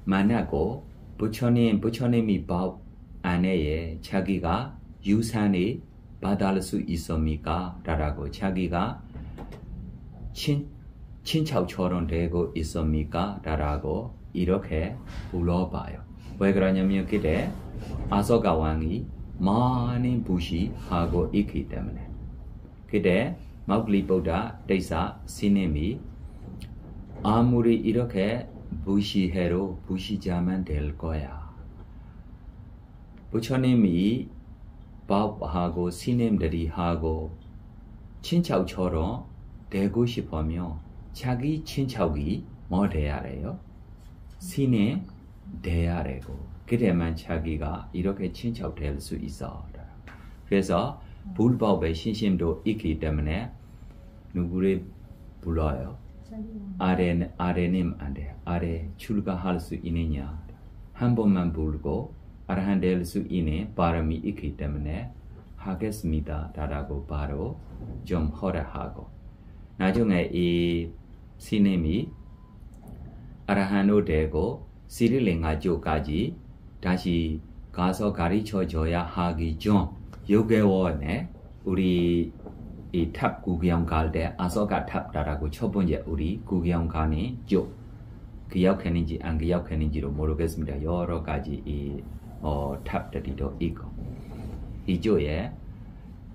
만나고 부처님이 법 안에 자기가 유산이 받을 수 있습니까? 라고 자기가 친척처럼 되고 있습니까? 라고 이렇게 물어봐요. 왜 그러냐면 그때 아소가 왕이 많은 부시하고 있기 때문에 그때 마우클리 부다 대사 스님이 아무리 이렇게 부시해도 부시자만 될 거야. 부처님이 법하고 스님들이 하고 친척처럼 되고 싶으면 자기 친척이 뭐 돼야 돼요? 스님 돼야 되고 그래야만 자기가 이렇게 친척 될 수 있어. 그래서 불법의 신심도 있기 때문에 누구를 불러요? 아래님 안 돼. 아래 출가할 수 있느냐? 한 번만 불고 아라한 될 수 있는 바람이 있기 때문에 하겠습니다. 라고 바로 좀 허락하고 나중에 이 스님이 아라한으로 되고 스리랑카 쪽까지 다시 가서 가르쳐 줘야 하기 전 6개월에 우리 이 탑 구경 갈 때 아소가 탑다라고 첫 번째 우리 구경 가는 쪽 기억했는지 안 기억했는지도 모르겠습니다. 여러 가지 이 탑들이 또 있고 이쪽에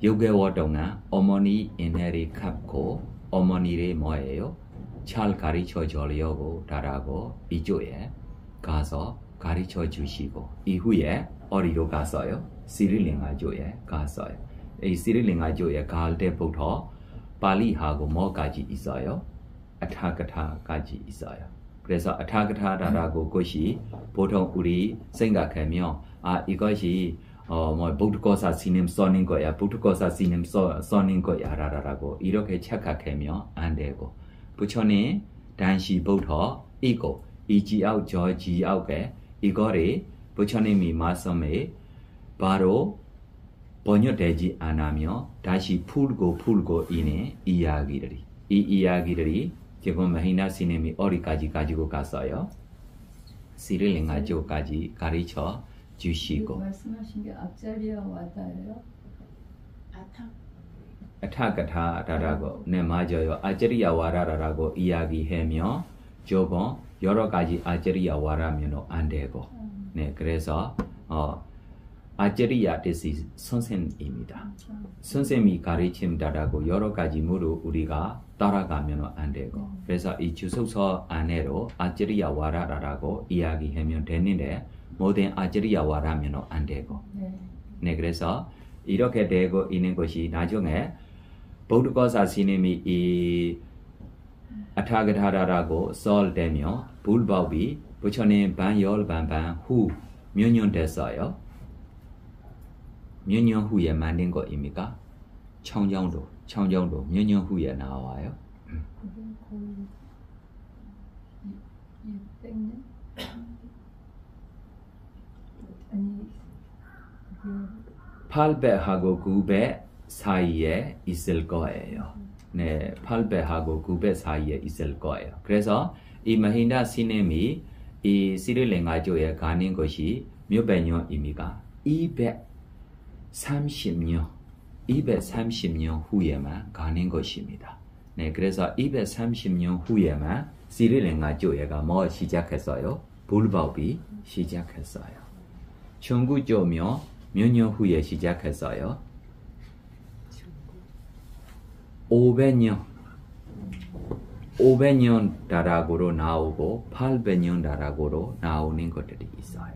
6개월 동안 어머니 인해리 갚고 어머니를 뭐예요? 잘 가르쳐 주려고 달라고 이쪽에 가서 가르쳐 주시고 이후에 어디로 갔어요? 시리링아조에 갔어요. 이 시리링아조에 갈 때부터 발리하고 뭐까지 있어요? 아타가타까지 있어요. 그래서 아타가타라고 것이 보통 우리 생각하면 이것이 부두고사 스님 써는 거야, 부두고사 스님 써는 거야라고 이렇게 착각하면 안 되고 부처님 당시부터 이거 이지아웃 저 지아웃에 이거를 부처님이 말씀에 바로 번역되지 않으며 다시 풀고 있는 이야기들이 이 이야기들이 지금 마히나 스님이 어디까지 가지고 갔어요? 시릴링아조까지 가르쳐 주시고 말씀하신 게 앞자리와 와다예요? 아타가타라고 네 맞아요. 아자리야 와라라고 이야기하며 조금 여러 가지 아자리야 와라면 안 되고 네 그래서 아자리야 뜻이 선생입니다. 선생님이 가르침다라고 여러 가지 무로 우리가 따라가면 안 되고 그래서 이 주소서 안에로 아자리야 와라라고 이야기하면 되는데 모든 아자리야 와라면 안 되고 네 그래서 이렇게 되고 있는 것이 나중에 부두고사 스님이 이 아타가타라고 썰되며 불법이 부처님 반열반반 후 몇 년 됐어요? 몇 년 후에 만든 거입니까? 청정도 몇 년 후에 나와요? 600년? 아니 800하고 900 사이에 있을 거예요. 네, 800하고 900 사이에 있을 거예요. 그래서 이 마힌다 스님이 이 시릴링아조에 가는 것이 몇백 년입니까? 230년 후에만 가는 것입니다. 네, 그래서 230년 후에만 시릴링아조에가 뭐 시작했어요? 불법이 시작했어요. 청구조며 몇 년 후에 시작했어요? 500년 다락으로 나오고 800년 다락으로 나오는 것들이 있어요.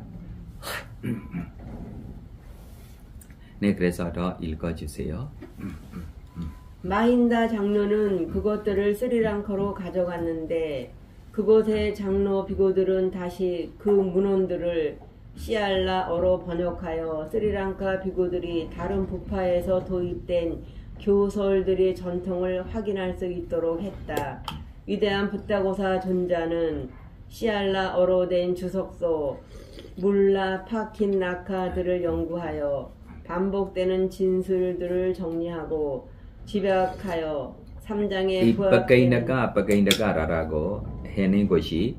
네, 그래서 더 읽어주세요. 마힌다 장로는 그것들을 스리랑카로 가져갔는데 그곳의 장로 비고들은 다시 그 문헌들을 시알라어로 번역하여 스리랑카 비고들이 다른 부파에서 도입된 교설들의 전통을 확인할 수 있도록 했다. 위대한 붓다고사 존자는 시알라어로 된 주석서 물라 파킨나카들을 연구하여 반복되는 진술들을 정리하고 집약하여 3장에 부합되는 빠까이나카라고 해낸 것이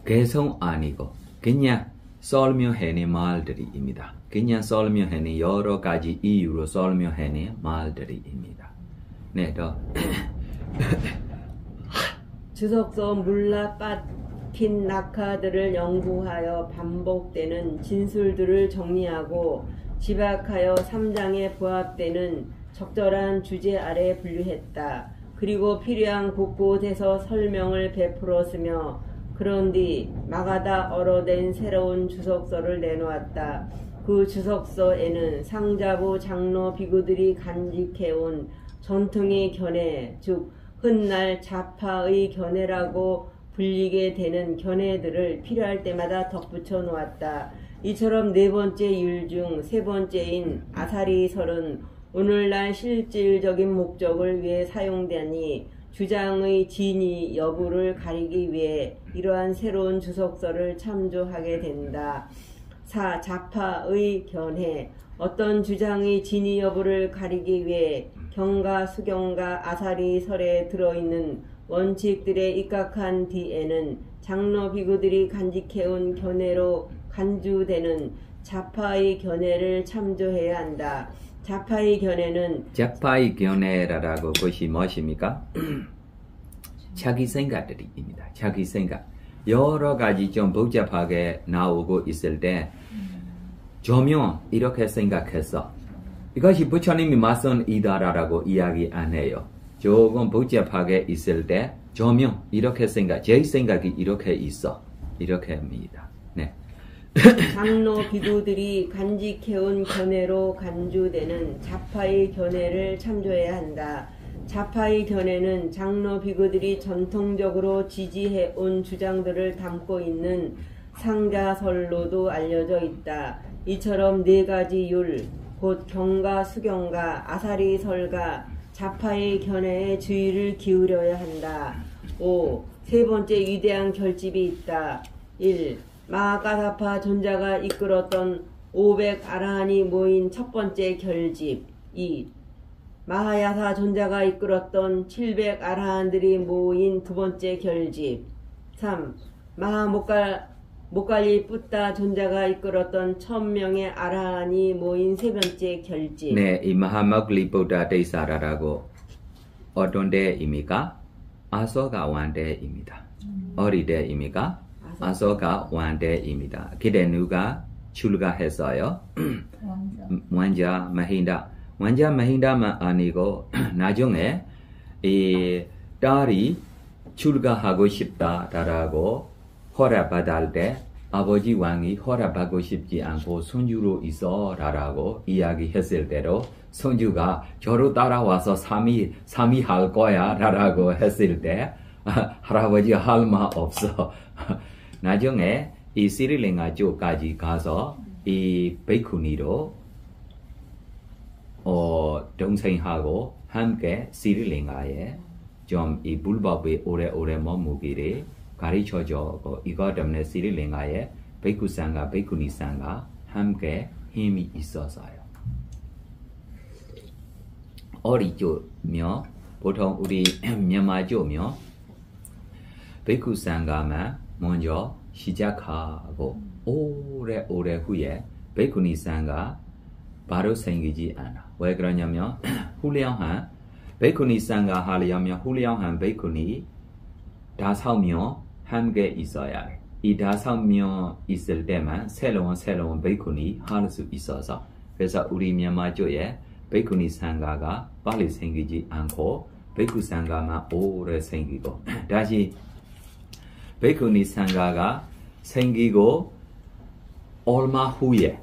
개성 아니고 그냥 설명해낸 말들입니다. 그냥 설명해낸 여러 가지 이유로 설명해낸 말들입니다. 네, 더 주석서 물라 파킨나카들을 연구하여 반복되는 진술들을 정리하고 집약하여 3장에 부합되는 적절한 주제 아래 분류했다. 그리고 필요한 곳곳에서 설명을 베풀었으며 그런 뒤 마가다어로 된 새로운 주석서를 내놓았다. 그 주석서에는 상자부 장로 비구들이 간직해온 전통의 견해, 즉 훗날 자파의 견해라고 불리게 되는 견해들을 필요할 때마다 덧붙여 놓았다. 이처럼 네 번째 율 중 세 번째인 아사리설은 오늘날 실질적인 목적을 위해 사용되니 주장의 진위 여부를 가리기 위해 이러한 새로운 주석서를 참조하게 된다. 4. 자파의 견해. 어떤 주장의 진위 여부를 가리기 위해 경가, 수경가, 아사리설에 들어있는 원칙들에 입각한 뒤에는 장로 비구들이 간직해온 견해로 간주되는 자파의 견해를 참조해야 한다. 자파의 견해라고 것이 무엇입니까? 자기 생각들입니다. 자기 생각. 여러 가지 좀 복잡하게 나오고 있을 때 조명 이렇게 생각해서 이것이 부처님이 맞선 이다라고 이야기 안 해요. 조금 복잡하게 있을 때 조명 이렇게 제 생각이 이렇게 있어. 이렇게 합니다. 네. 장로 비구들이 간직해온 견해로 간주되는 자파의 견해를 참조해야 한다. 자파의 견해는 장로 비구들이 전통적으로 지지해온 주장들을 담고 있는 상자설로도 알려져 있다. 이처럼 네 가지 율, 곧 경가, 수경가, 아사리설가, 자파의 견해에 주의를 기울여야 한다. 5. 세 번째 위대한 결집이 있다. 1. 마하가사파 존자가 이끌었던 500 아라한이 모인 첫 번째 결집. 2. 마하야사 존자가 이끌었던 700 아라한들이 모인 두 번째 결집. 3. 모갈리 뿌따 존자가 이끌었던 1000명의 아라한이 모인 세 번째 결집. 네, 이 마하모갈리 뿌따 데이사라라고 어떤 데입니까? 아소가 완데입니다. 어디 데입니까? 아소가 완데입니다. 그때 누가 출가했어요? 완자 마힌다. 완자 마힌다만 아니고 나중에 이 딸이 출가하고 싶다라고 허락받을 때 아버지 왕이 허락받고 싶지 않고 손주로 있어라라고 이야기했을 때로 손주가 저로 따라와서 삼이 할 거야 라고 했을 때 할아버지 할 말 없어. 나중에 이 시리링가 쪽까지 가서 이 베이쿠니로 동생하고 함께 시리링가에 좀 이 불법의 오래 머무기를 가르쳐줘. 이거 때문에 시리링가에 베이쿠상가, 베이쿠니상가 함께 힘이 있어서요. 어리 쪽며 보통 우리မြန်မာ쪽며 베이쿠상가만 먼저 시작하고 오래 후에 베이쿠니상가 바로 생기지 않아. 왜 그러냐면 훌륭한 베이쿠니상가 하려면 훌륭한 베이쿠니 5명 함께 있어야 해. 이 5명 있을 때만 새로운 베이쿠니 할 수 있어서 그래서 우리မြန်မာ쪽에 베이쿠니 상가가 빨리 생기지 않고 베이쿠 상가만 오래 생기고 다시 베이쿠니 상가가 생기고 얼마 후에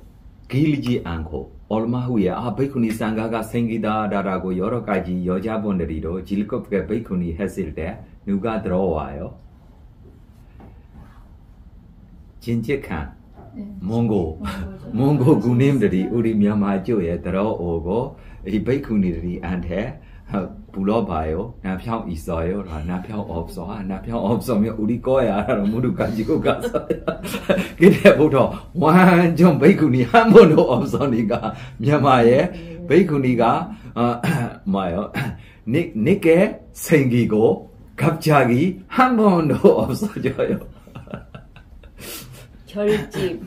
길지 않고 얼마 후에 베이쿠니 상가가 생기다라고 여러 가지 여자분들이도 즐겁게 베이쿠니 했을 때 누가 들어와요? 진직한 몽고 군님들이 우리မြန်မာ쪽에 들어오고 이 베이쿠니들이한테 불러봐요. 남편 있어요? 남편 없어. 남편 없으면 우리 거야. 라고 무릎 가지고 가서 그때부터 완전 베이쿠니 한 번도 없으니까မြန်မာ에 베이쿠니가 늦게 생기고 갑자기 한 번도 없어져요. 결집.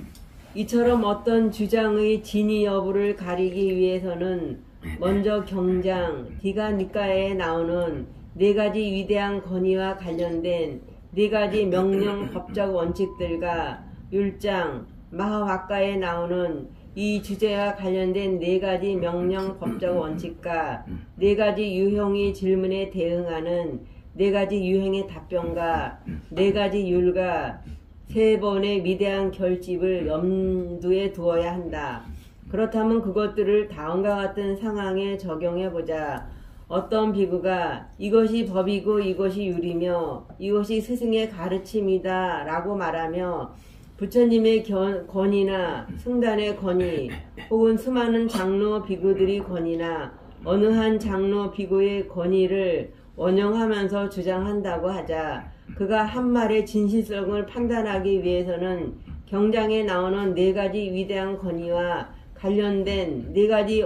이처럼 어떤 주장의 진위 여부를 가리기 위해서는 먼저 경장, 디가니카에 나오는 네 가지 위대한 권위와 관련된 네 가지 명령 법적 원칙들과 율장, 마하와카에 나오는 이 주제와 관련된 네 가지 명령 법적 원칙과 네 가지 유형의 질문에 대응하는 네 가지 유형의 답변과 네 가지 율과 세 번의 위대한 결집을 염두에 두어야 한다. 그렇다면 그것들을 다음과 같은 상황에 적용해보자. 어떤 비구가 이것이 법이고 이것이 율이며 이것이 스승의 가르침이다 라고 말하며 부처님의 권위나 승단의 권위 혹은 수많은 장로 비구들이 권위나 어느 한 장로 비구의 권위를 원용하면서 주장한다고 하자. 그가 한 말의 진실성을 판단하기 위해서는 경장에 나오는 네 가지 위대한 권위와 관련된 네 가지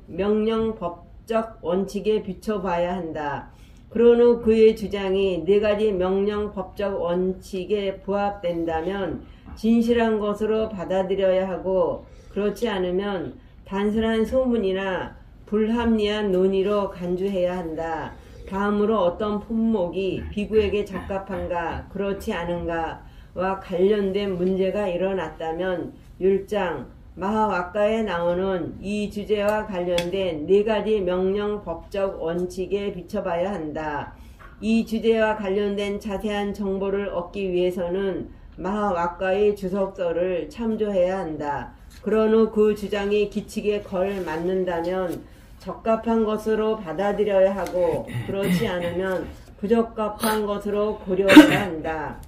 명령 법적 원칙에 비춰봐야 한다. 그런 후 그의 주장이 네 가지 명령 법적 원칙에 부합된다면 진실한 것으로 받아들여야 하고 그렇지 않으면 단순한 소문이나 불합리한 논의로 간주해야 한다. 다음으로 어떤 품목이 비구에게 적합한가 그렇지 않은가와 관련된 문제가 일어났다면 율장, 마하와카에 나오는 이 주제와 관련된 4가지 명령 법적 원칙에 비춰봐야 한다. 이 주제와 관련된 자세한 정보를 얻기 위해서는 마하와카의 주석서를 참조해야 한다. 그런 후 그 주장이 기칙에 걸맞는다면 적합한 것으로 받아들여야 하고 그렇지 않으면 부적합한 것으로 고려해야 한다.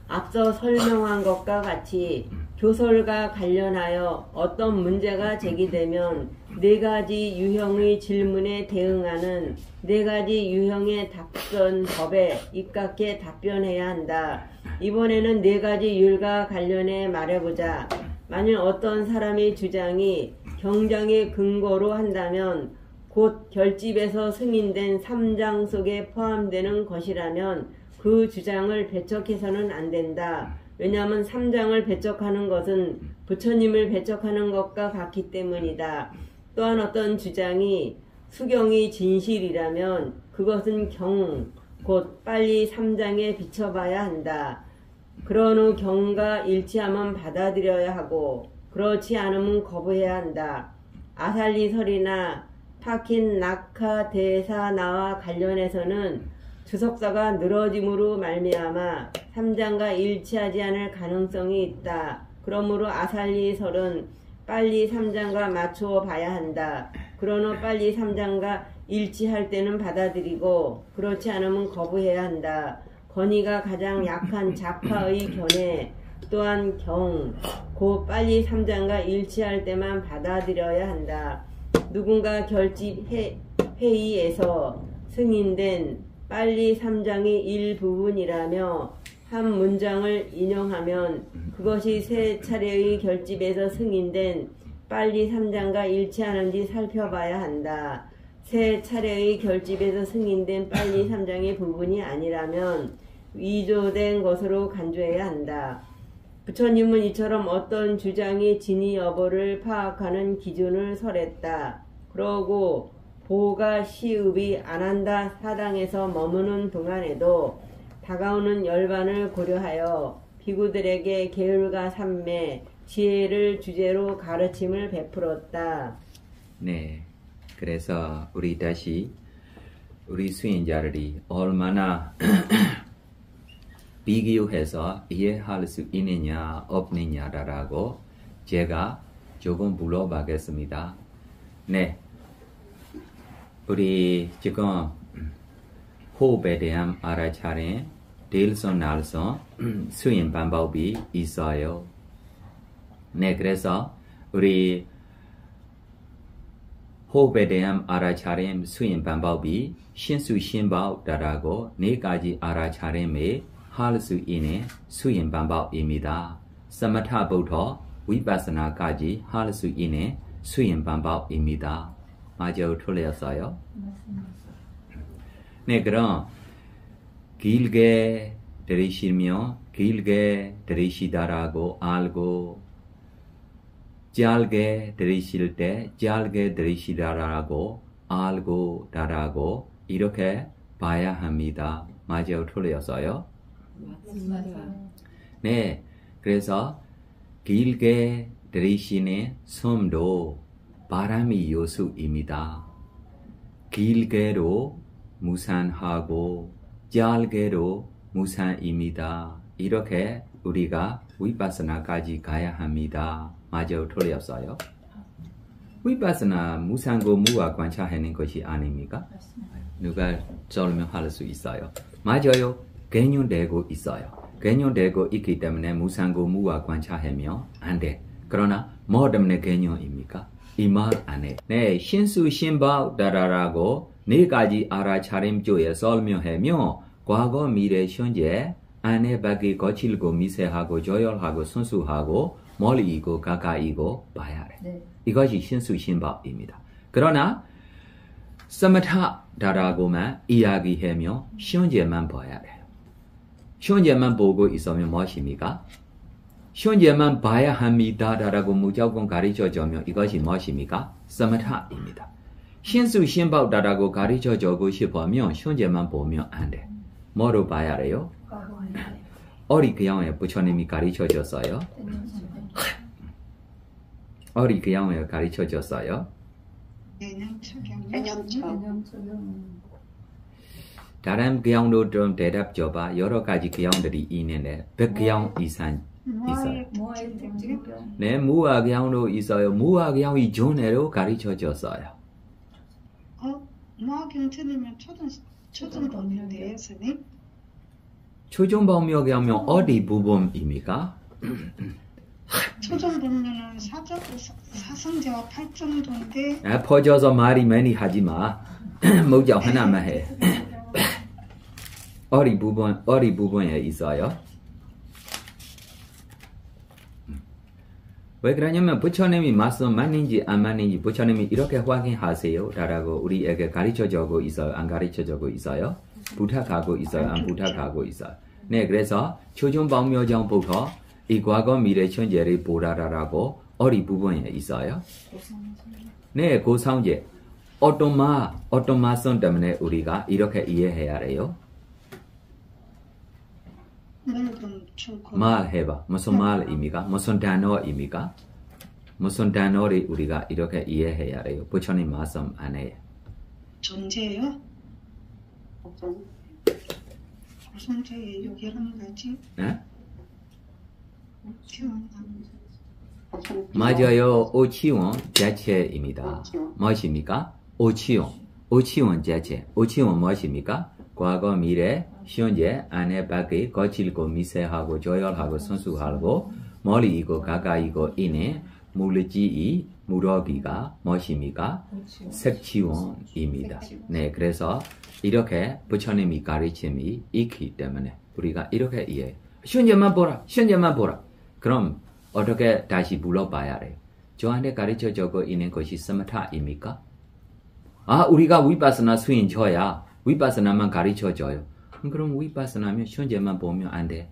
앞서 설명한 것과 같이 교설과 관련하여 어떤 문제가 제기되면 4가지 유형의 질문에 대응하는 4가지 유형의 답변법에 입각해 답변해야 한다. 이번에는 4가지 율과 관련해 말해보자. 만일 어떤 사람의 주장이 경장의 근거로 한다면 곧 결집에서 승인된 3장 속에 포함되는 것이라면 그 주장을 배척해서는 안 된다. 왜냐하면 3장을 배척하는 것은 부처님을 배척하는 것과 같기 때문이다. 또한 어떤 주장이 수경이 진실이라면 그것은 곧 빨리 3장에 비춰봐야 한다. 그런 후 경과 일치하면 받아들여야 하고 그렇지 않으면 거부해야 한다. 아살리설이나 파킨 나카 대사나와 관련해서는 주석사가 늘어짐으로 말미암아 3장과 일치하지 않을 가능성이 있다. 그러므로 아살리설은 빨리 3장과 맞추어 봐야 한다. 그런 후 빨리 3장과 일치할 때는 받아들이고 그렇지 않으면 거부해야 한다. 권위가 가장 약한 작파의 견해 또한 곧 빨리 3장과 일치할 때만 받아들여야 한다. 누군가 결집 회의에서 승인된 빨리 3장의 일부분이라며 한 문장을 인용하면 그것이 3차례의 결집에서 승인된 빨리 3장과 일치하는지 살펴봐야 한다. 3차례의 결집에서 승인된 빨리 3장의 부분이 아니라면 위조된 것으로 간주해야 한다. 부처님은 이처럼 어떤 주장이 진위 여부를 파악하는 기준을 설했다. 그러고 보가 시읍이 아난다 사당에서 머무는 동안에도 다가오는 열반을 고려하여 비구들에게 계율과 삼매, 지혜를 주제로 가르침을 베풀었다. 네, 그래서 우리 다시 우리 수행자들이 얼마나 비교해서 이해할 수 있느냐 없느냐라고 제가 조금 물어보겠습니다. 네, 우리 지금 호흡에 대한 알아차림 딜선 날선 수행 방법이 있어요. 네, 그래서 우리 호흡에 대한 알아차림 수행 방법이 신수신법이라고 4가지 알아차림에 할 수 있는 수행 방법입니다. 사마타부터 위파사나까지 할 수 있는 수행 방법입니다. 맞아요, 틀렸어요? 네, 그럼 길게 들으시며 길게 들으시다라고 알고 짧게 들으실 때 짧게 들으시다라고 알고 다라고 이렇게 봐야 합니다. 맞아요, 틀렸어요? 맞아요. 네, 그래서 길게 들으시는 숨도 바람의 요소입니다. 길게로 무산하고 짧게로 무산입니다. 이렇게 우리가 위파사나까지 가야 합니다. 맞아요, 틀렸어요? 위파사나 무산고 무와 관찰하는 것이 아닙니까? 누가 설명할 수 있어요? 맞아요, 개념되고 있어요. 개념되고 있기 때문에 무산고 무와 관찰하면 안 돼. 그러나 뭐 때문에 개념입니까? 이 말 안에 네, 신수신법다라고 4가지 알아차림 쪽에 설명하며 과거, 미래, 현재 안에 밖에 거칠고 미세하고 조열하고 순수하고 멀리이고 가까이고 봐야 해. 네. 이것이 신수신법입니다. 그러나 사마타다라고만 이야기하며 현재만 봐야 해요. 현재만 보고 있으면 무엇입니까? 현재만 봐야 합니다라고 무조건 가르쳐주면 이것이 무엇입니까? 사마타입니다. 신수신법다라고 가르쳐주고 싶으면 현재만 보면 안 돼. 뭐로 봐야 해요? 어리 경우에 부처님이 가르쳐줬어요. 어디 교양을 가르쳐 줬어요? 개념 적용. 다른 교양도 좀 대답 줘봐. 여러 가지 교양들이 있는데 100교양 이상 있어요. 뭐의 특징? 네, 무화 교양도 있어요. 무화 교양이 전에도 가르쳐 줬어요. 무학경 틀리면 초등법인데요, 선생님? 초중법명 교양은 어디 부분입니까? 초중법면은 사성제와 8정도인데 퍼져서 말이 많이 하지 마. 목적 하나만 해. 어디 부분에 있어요? 왜 그러냐면 부처님이 말씀 맞는지 안 맞는지 부처님이 이렇게 확인하세요 라고 우리에게 가르쳐주고 있어요? 안 가르쳐주고 있어요? 부탁하고 있어요? 안 부탁하고 있어요? 네, 그래서 초중법묘정부터 이 과거 미래 천재를 보라라고 어디 부분에 있어요? 네, 고상제. 어떤 말씀 때문에 우리가 이렇게 이해해야 해요? 말해봐. 무슨 말입니까? 무슨 단어입니까? 무슨 단어를 우리가 이렇게 이해해야 해요? 부처님 말씀 안 해요. 존재요? 존재의 11가지? 네? 태어남. 맞아요. 오치원 자체입니다. 무엇입니까? 오치원 자체. 오치원 무엇입니까? 과거, 미래, 현재, 안에, 밖에, 거칠고, 미세하고, 조열하고, 순수하고, 멀리이고, 가까이고, 이내, 물리지이, 무러기가 무엇입니까? 색치원입니다. 네, 그래서 이렇게 부처님이 가르침이 있기 때문에 우리가 이렇게 이해해요. 현재만 보라, 현재만 보라. 그럼 어떻게 다시 물어봐야 해요? 저한테 가르쳐주고 있는 것이 스마타입니까? 우리가 위파스나 수인 줘야 위파스나만 가르쳐줘요. 그럼 위파스나면 현재만 보면 안 돼.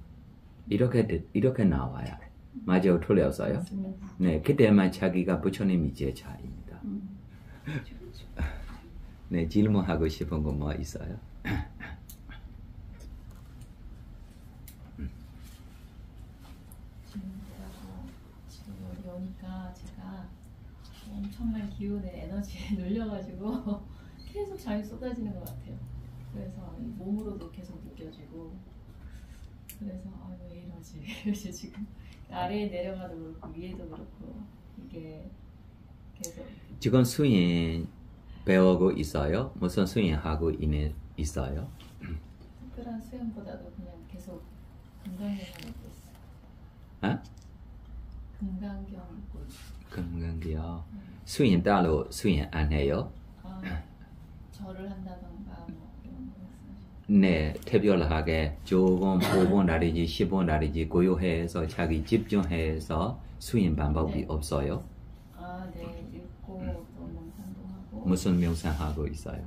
이렇게 나와야 돼. 맞아요, 틀렸어요? 네, 그때만 자기가 부처님이 제자입니다. 네, 질문하고 싶은 거 뭐 있어요? 지금 여기 오니까 제가 엄청난 기운에 에너지에 눌려가지고 계속 잠이 쏟아지는 것 같아요. 그래서 이 몸으로도 계속 느껴지고 그래서 왜 이러지? 그래서 지금 아래에 내려가도 그렇고 위에도 그렇고 이게 계속 지금 수인 배우고 있어요? 무슨 수인 하고 있어요? 특별한 수행보다도 그냥 계속 건강경을 입고 있어요. 건강경 입고 있어요. 건강기요. 수인 따로 수인 안 해요? 절을 한다던가 뭐 이런 거 말씀하시죠. 네, 특별하게 조금 5분 날이지 10분 날이지 고요해서 자기 집중해서 수인 방법이 네. 없어요? 네, 읽고 또 명상도 하고 무슨 명상하고 있어요?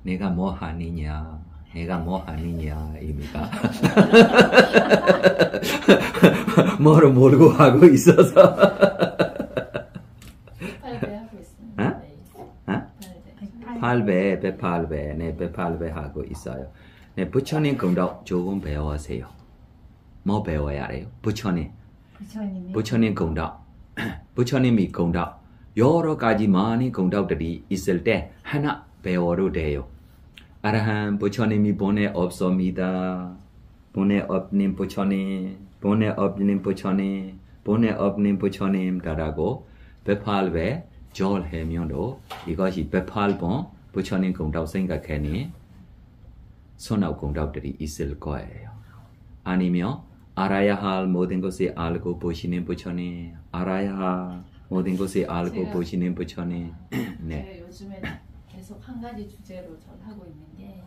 내가 뭐 하느냐 입니까? 뭐를 모르고 하고 있어서 8배 하고 있습니다. 네. 8배, 108배, 네, 108배 하고 있어요. 네, 부처님 공덕 조금 배워하세요. 뭐 배워야 해요? 부처님 공덕. 부처님이 공덕. 여러 가지 많은 공덕들이 있을 때 하나 배워도 돼요. 아라한 부처님이 본에 없습니다. 본에 없는 부처님, 본에 없는 부처님, 본에 없는 부처님이라고 108배 절하면도 이것이 108번 부처님 공덕 생각하니 선악 공덕들이 있을 거예요. 아니면 알아야 할 모든 것을 알고 보시는 부처님, 알아야 할 모든 것을 알고 보시는 부처님. 네. 제가 요즘에 계속 한 가지 주제로 하고 있는 게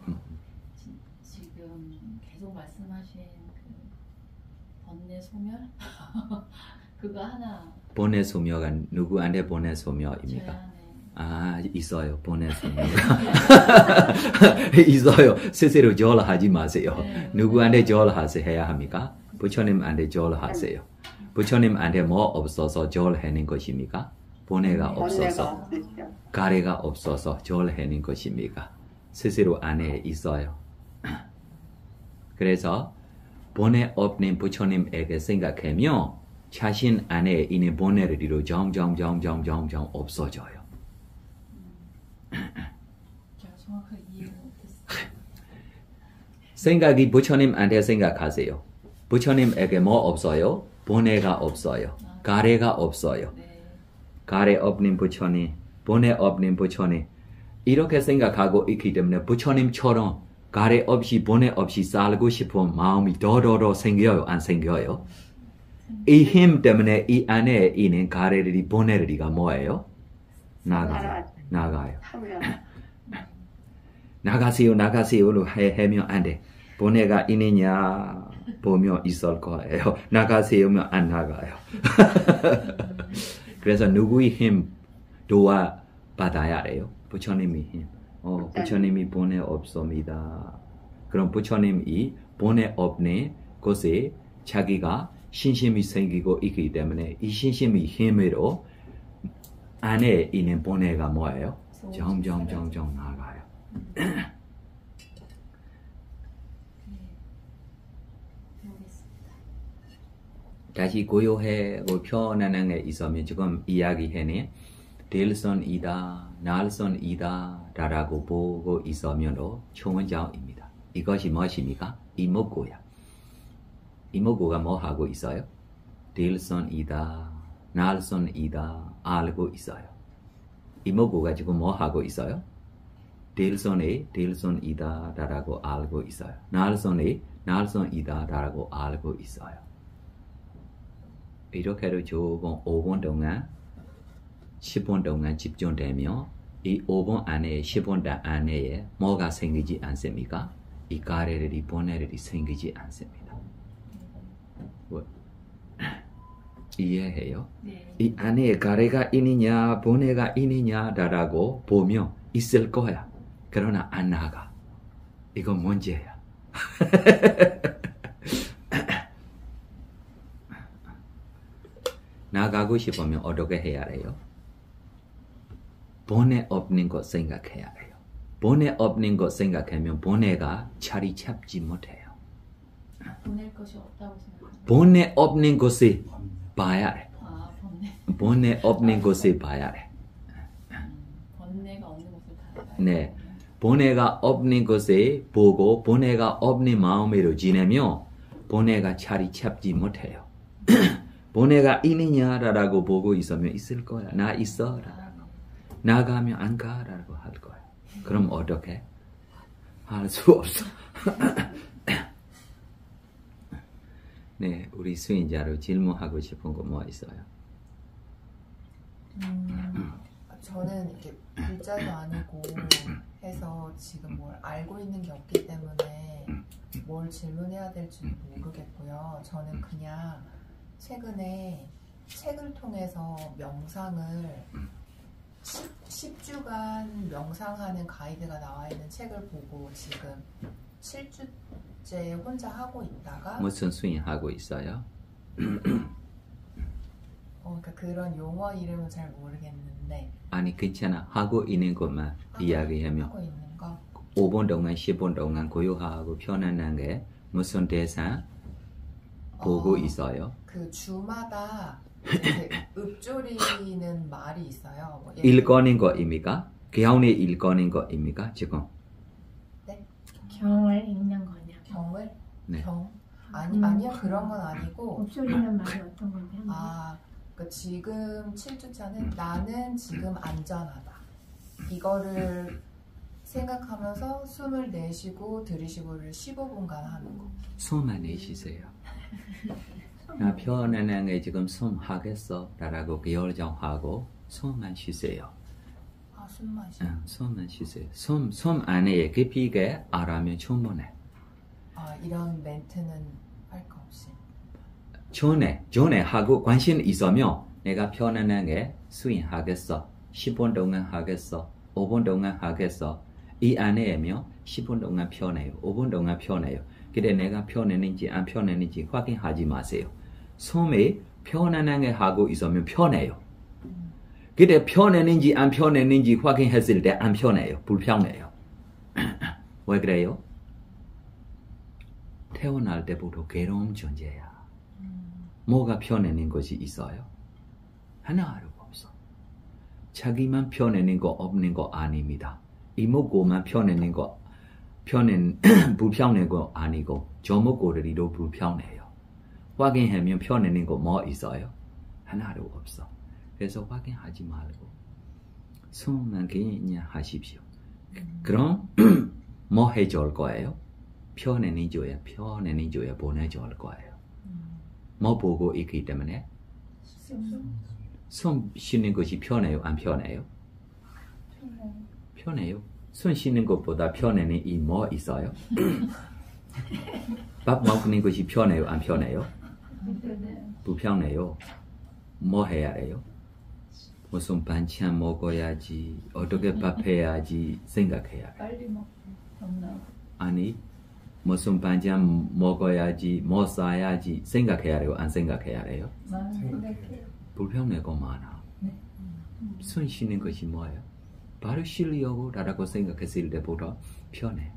지금 계속 말씀하신 그 번뇌 소멸 그거 하나. 번뇌 소멸가 누구한테 번뇌 소멸입니까? 제 안에. 있어요. 번뇌 소멸. 있어요. 스스로 절하지 마세요. 네. 누구한테 절해야 합니까? 부처님한테 절하세요. 부처님한테 뭐 없어서 절하는 것입니까? 번뇌가 없어서, 가래가 없어서 절하는 것입니까? 스스로 안에 있어요. 그래서 본의 없는 부처님에게 생각하면 자신 안에 있는 본의를 점점 없어져요. 제가 정확하게 이해를 못했어요. 생각이 부처님한테 생각하세요. 부처님에게 뭐 없어요? 본의가 없어요. 가래가 없어요. 네. 가래 없는 부처님, 본의 없는 부처님. 이렇게 생각하고 있기 때문에 부처님처럼 가래 없이 본의 없이 살고 싶은 마음이 더 생겨요? 안 생겨요? 이 힘 때문에 이 안에 있는 가래들이 본의들이가 뭐예요? 나가요. 나가세요로 하면 안 돼. 본의가 있느냐 보면 있을 거예요. 나가세요면 안 나가요. 그래서 누구의 힘 도와 받아야 돼요? 부처님의 힘. 부처님이 본의 없습니다. 그럼 부처님이 본의 없는 곳에 자기가 신심이 생기고 있기 때문에 이 신심의 힘으로 안에 있는 본의가 뭐예요? 점점 나가요. 다시 고요해 편안한 게 있으면 지금 이야기해는 될선이다, 날선이다 라고 보고 있으면 좋은 점입니다. 이것이 무엇입니까? 이목구야. 이목구가 뭐 하고 있어요? 될선이다, 날선이다 알고 있어요. 이목구가 지금 뭐 하고 있어요? 될선이다 라고 알고 있어요. 날선이다 라고 알고 있어요. 이렇게도 조금 5분 동안 10분 동안 집중되면 이 5분 안에 10분 안에 뭐가 생기지 않습니까? 이 가래들이 본의들이 생기지 않습니다. 이해해요? 네. 이 안에 가래가 있느냐 본의가 있느냐라고 보면 있을 거야. 그러나 안 나가. 이건 문제야. 나가고 싶으면 어떻게 해야 해요? 본의 없는 것 생각해야 해요. 본의 없는 것 생각하면 본의가 자리 잡지 못해요. 보낼 것이 없다고 생각합니다. 본의 없는 곳에 봐야 해. 아, 번뇌. 본의 없는 곳에 봐야 해. 번뇌가 없는 곳을 바라봐요. 네. 본의가 없는 곳에 보고 본의가 없는 마음으로 지내면 본의가 자리 잡지 못해요. 본의가 있느냐라고 보고 있으면 있을 거야. 나 있어 라고. 나가면 안 가라고 할 거야. 그럼 어떻게? 할 수 없어. 네, 우리 수인자로 질문하고 싶은 거 뭐 있어요? 저는 이렇게 불자도 아니고 해서 지금 뭘 알고 있는 게 없기 때문에 뭘 질문해야 될지 모르겠고요. 저는 그냥 최근에 책을 통해서 명상을 10주간 명상하는 가이드가 나와 있는 책을 보고 지금 7주째 혼자 하고 있다가 무슨 수인 하고 있어요? 그러니까 그런 용어 이름은 잘 모르겠는데 아니 괜찮아. 하고 있는 것만 이야기하면 하고 있는 거 5분 동안 10분 동안 고요하고 편안한 게 무슨 대상 보고 있어요? 그 주마다 이렇게 읊조리는 말이 있어요. 뭐 읽어낸 거입니까? 교훈에 읽어낸 거입니까? 지금? 네? 경을 읽는 거냐? 경을? 네. 경? 아니요 그런 건 아니고 목소리는 말이 어떤 건데? 그러니까 지금 7주차는 나는 지금 안전하다. 이거를 생각하면서 숨을 내쉬고 들이쉬고를 15분간 하는 거. 숨만 내쉬세요. 나 편안한 게 지금 숨 하겠어 라고 결정하고 숨만 쉬세요. 아 숨만 쉬. 숨만 쉬세요. 숨 안에 깊이게 알아면 충분해. 아 이런 멘트는 할 거 없이. 전에 하고 관심 있으면 내가 편안하게 수행하겠어. 10분 동안 하겠어. 5분 동안 하겠어. 이 안에면 10분 동안 편해요. 5분 동안 편해요. 근데 내가 편했는지 안 편했는지 확인하지 마세요. 숨에 편안하게 하고 있으면 편해요. 근데 편했는지 안 편했는지 확인했을 때 안 편해요. 불편해요. 왜 그래요? 태어날 때부터 괴로운 존재야. 뭐가 펴내는 것이 있어요? 하나도 없어. 자기만 펴내는 거 없는 거 아닙니다. 이목구만 펴내는 거 불편한 거 아니고 저목구리도 불편해요. 확인하면 펴내는 거 뭐 있어요? 하나도 없어. 그래서 확인하지 말고 숨만 그냥 하십시오. 그럼 뭐 해줄 거예요? 펴내는 줘야 보내줄 거예요. 뭐 보고 있기 때문에 숨 쉬는 것이 편해요? 안 편해요? 편해요. 숨 쉬는 것보다 편해는 이 뭐 있어요? 밥 먹는 것이 편해요? 안 편해요? 불편해요. 뭐 해야 해요? 무슨 반찬 먹어야지, 어떻게 밥 해야지 생각해야 해요. 빨리 먹고 너무나 아니, 무슨 반찬 먹어야지, 뭐 싸야지 생각해야 해요? 안 생각해야 해요? 많은 생각해요. 불편하고 많아. 숨 쉬는 것이 뭐예요? 바로 쉬려고 라고 생각했을 때보다 편해.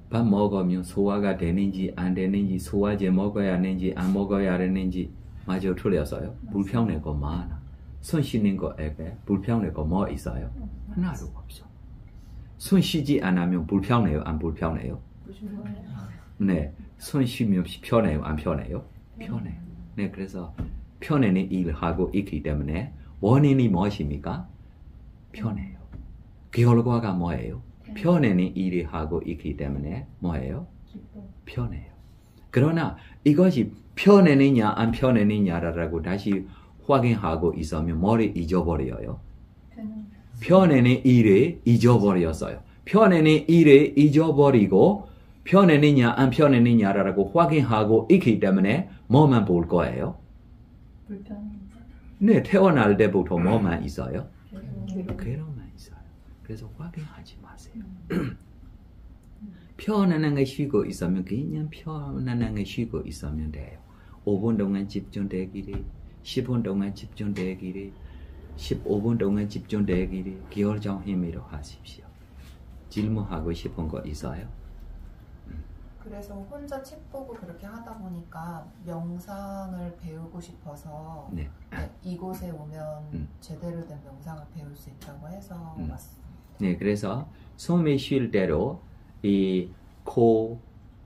밥 먹으면 소화가 되는지 안 되는지, 소화제 먹어야 하는지 안 먹어야 하는지 마저 틀렸어요. 불편하고 많아. 손 쉬는 거에게 불편하고 뭐 있어요? 하나도 없어. 손 쉬지 않으면 불편해요? 안 불편해요? 네, 손 쉬면 편해요? 안 편해요? 편해요. 네, 그래서 편해는 일을 하고 있기 때문에 원인이 무엇입니까? 편해요. 결과가 뭐예요? 편해는 일을 하고 있기 때문에 뭐예요? 편해요. 그러나 이것이 편해느냐 안 편해느냐라고 다시 확인하고 있으면 머리 잊어버려요. 편해는 일을 잊어버렸어요. 편해는 일을 잊어버리고 편해느냐 안 편해느냐라고 확인하고 있기 때문에 뭐만 볼 거예요? 네, 태어날 때부터 뭐만 있어요? 괴로움만 있어요. 그래서 확인하지 마세요. 편안하게 쉬고 있으면 그냥 편안하게 쉬고 있으면 돼요. 5분 동안 집중되기를, 10분 동안 집중되기를, 15분 동안 집중되기를 결정 힘으로 하십시오. 질문하고 싶은 거 있어요? 그래서 혼자 책 보고 그렇게 하다 보니까 명상을 배우고 싶어서 네. 이곳에 오면 제대로 된 명상을 배울 수 있다고 해서 왔습니다. 네, 그래서 숨이 쉴 대로 이 코,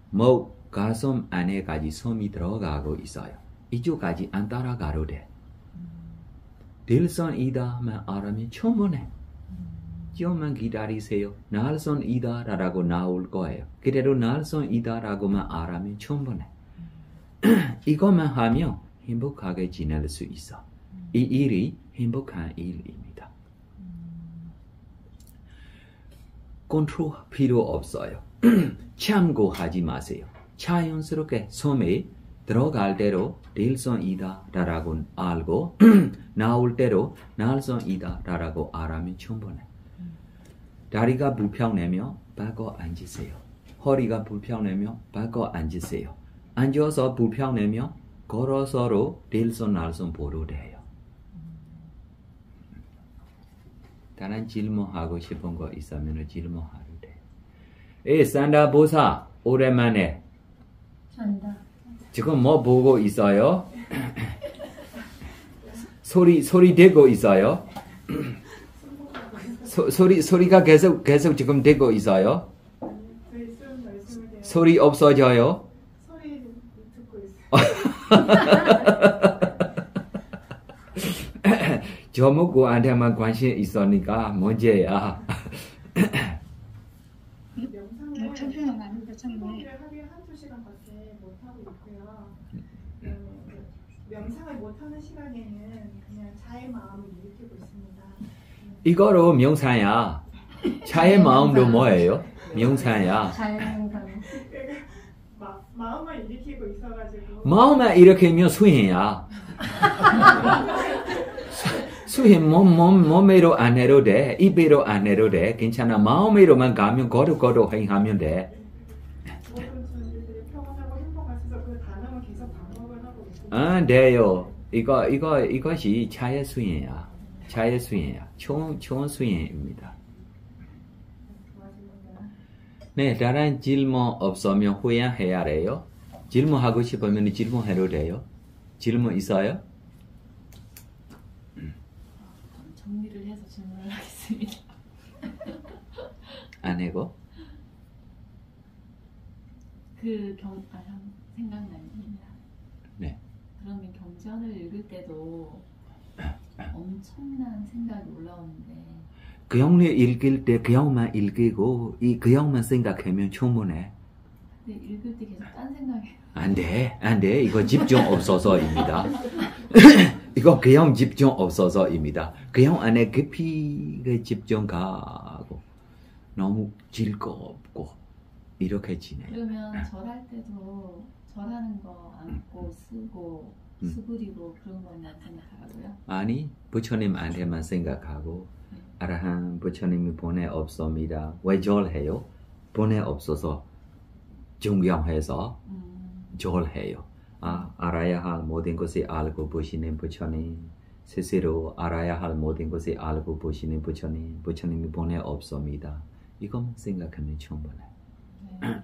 목, 가슴 안에까지 숨이 들어가고 있어요. 이쪽까지 안 따라가도 돼. 들선이다만 알아면 충분해. 좀만 기다리세요. 날선이다라고 나올 거예요. 그대로 날선이다라고만 알아면 충분해. 이것만 하면 행복하게 지낼 수 있어. 이 일이 행복한 일입니다. 컨트롤 필요 없어요. 참고하지 마세요. 자연스럽게 숨이 들어갈 대로 들선이다라고 알고 나올 대로 날선이다라고 알아면 충분해. 다리가 불편하면 바꿔 앉으세요. 허리가 불편하면 바꿔 앉으세요. 앉아서 불편하면 걸어서로 들선 날선 보도 돼요. 다른 질문하고 싶은 거 있으면 질문하도 돼요. 산다 보사 오랜만에 산다. 지금 뭐 보고 있어요? 소리 되고 있어요? 소리가 계속 지금 되고 있어요? 소리 없어져요? 소리 듣고 있어요. 저목구한테만 관심 있으니까 문제야. 인터뷰는 안 되잖아요. 하루에 한두 시간밖에 못 하고 있고요. 명상을 못 하는 시간에는 그냥 자의 마음을 일으키고 있습니다. 이거로 명상이야. 자의 마음도 뭐예요? 명상이야. 자연상. 마음을 일으키고 있어가지고. 마음을 일으키면 수행이야. 수행 몸으로 안 해도 돼. 입으로 안 해도 돼. 괜찮아. 마음으로만 가면 거룩 행하면 돼. 모든 존재들이 평온하고 행복하셔서 그 단어는 계속 반복을 하고 있습니다. 아, 돼요. 이것이 자의 수행이야. 자의 수행이야. 좋은 수행입니다. 네, 다른 질문 없으면 후회해야 해요. 질문하고 싶으면 질문해도 돼요. 질문 있어요? 정리를 해서 질문을 하겠습니다. 안 해고? 생각납니다. 네. 그러면 경전을 읽을 때도 엄청난 생각이 올라오는데 그 형님 읽을 때 그 형만 읽고 그 형만 생각하면 충분해. 근데 읽을 때 계속 딴 생각이 안 돼. 이거 집중 없어서입니다. 이거 그 형 집중 없어서입니다. 그 형 안에 깊이 집중 가고 너무 즐겁고 이렇게 지내. 그러면 절할 때도 절하는 거 안고 쓰고 수그리고 그런 것만 생각하라고요? 아니, 부처님한테만 생각하고 아라한 부처님이 본에 없습니다. 왜 절해요? 본에 없어서 존경해서 절해요. 알아야 할 모든 것을 알고 보시는 부처님, 스스로 알아야 할 모든 것을 알고 보시는 부처님, 부처님이 본에 없습니다. 이것만 생각하면 충분해. 네.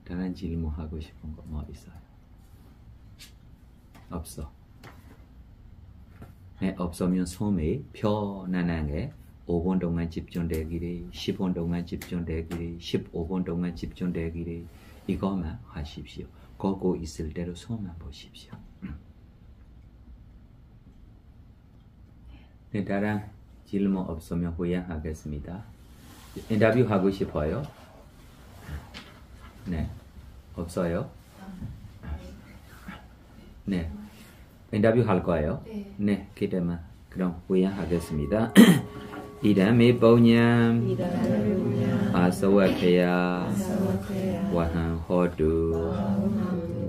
다른 질문하고 싶은 거 뭐 있어요? 없어. 네, 없으면 숨이 편안하게 5분 동안 집중되기를, 10분 동안 집중되기를, 15분 동안 집중되기를 이것만 하십시오. 걷고 있을 때로 숨만 보십시오. 네, 다른 질문 없으면 후회하겠습니다. 인터뷰 하고 싶어요? 네, 없어요? 네, 인터뷰 할 거예요? 네, 기대만. 그럼 후회하겠습니다. 이담이 보냠 아사와케야 와한 호두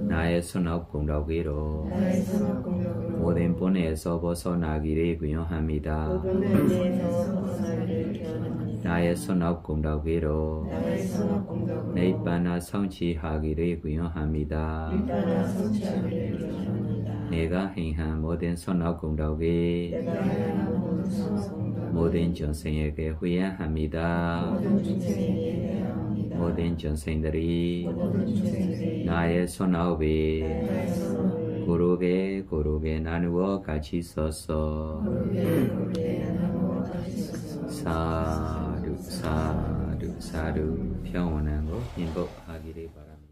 나의 손업 공덕이로 모든 본에서 벗어나기를 구현합니다. 나의 손업 공덕이로 니바나 성취하기를 구현합니다. 내가 행한 모든 손업 공덕이 모든 전생에게 후회합니다. 모든 전생들이 나의 손업이 고르게 나누어 같이 써서 사두 평온하고 행복하기를 바랍니다.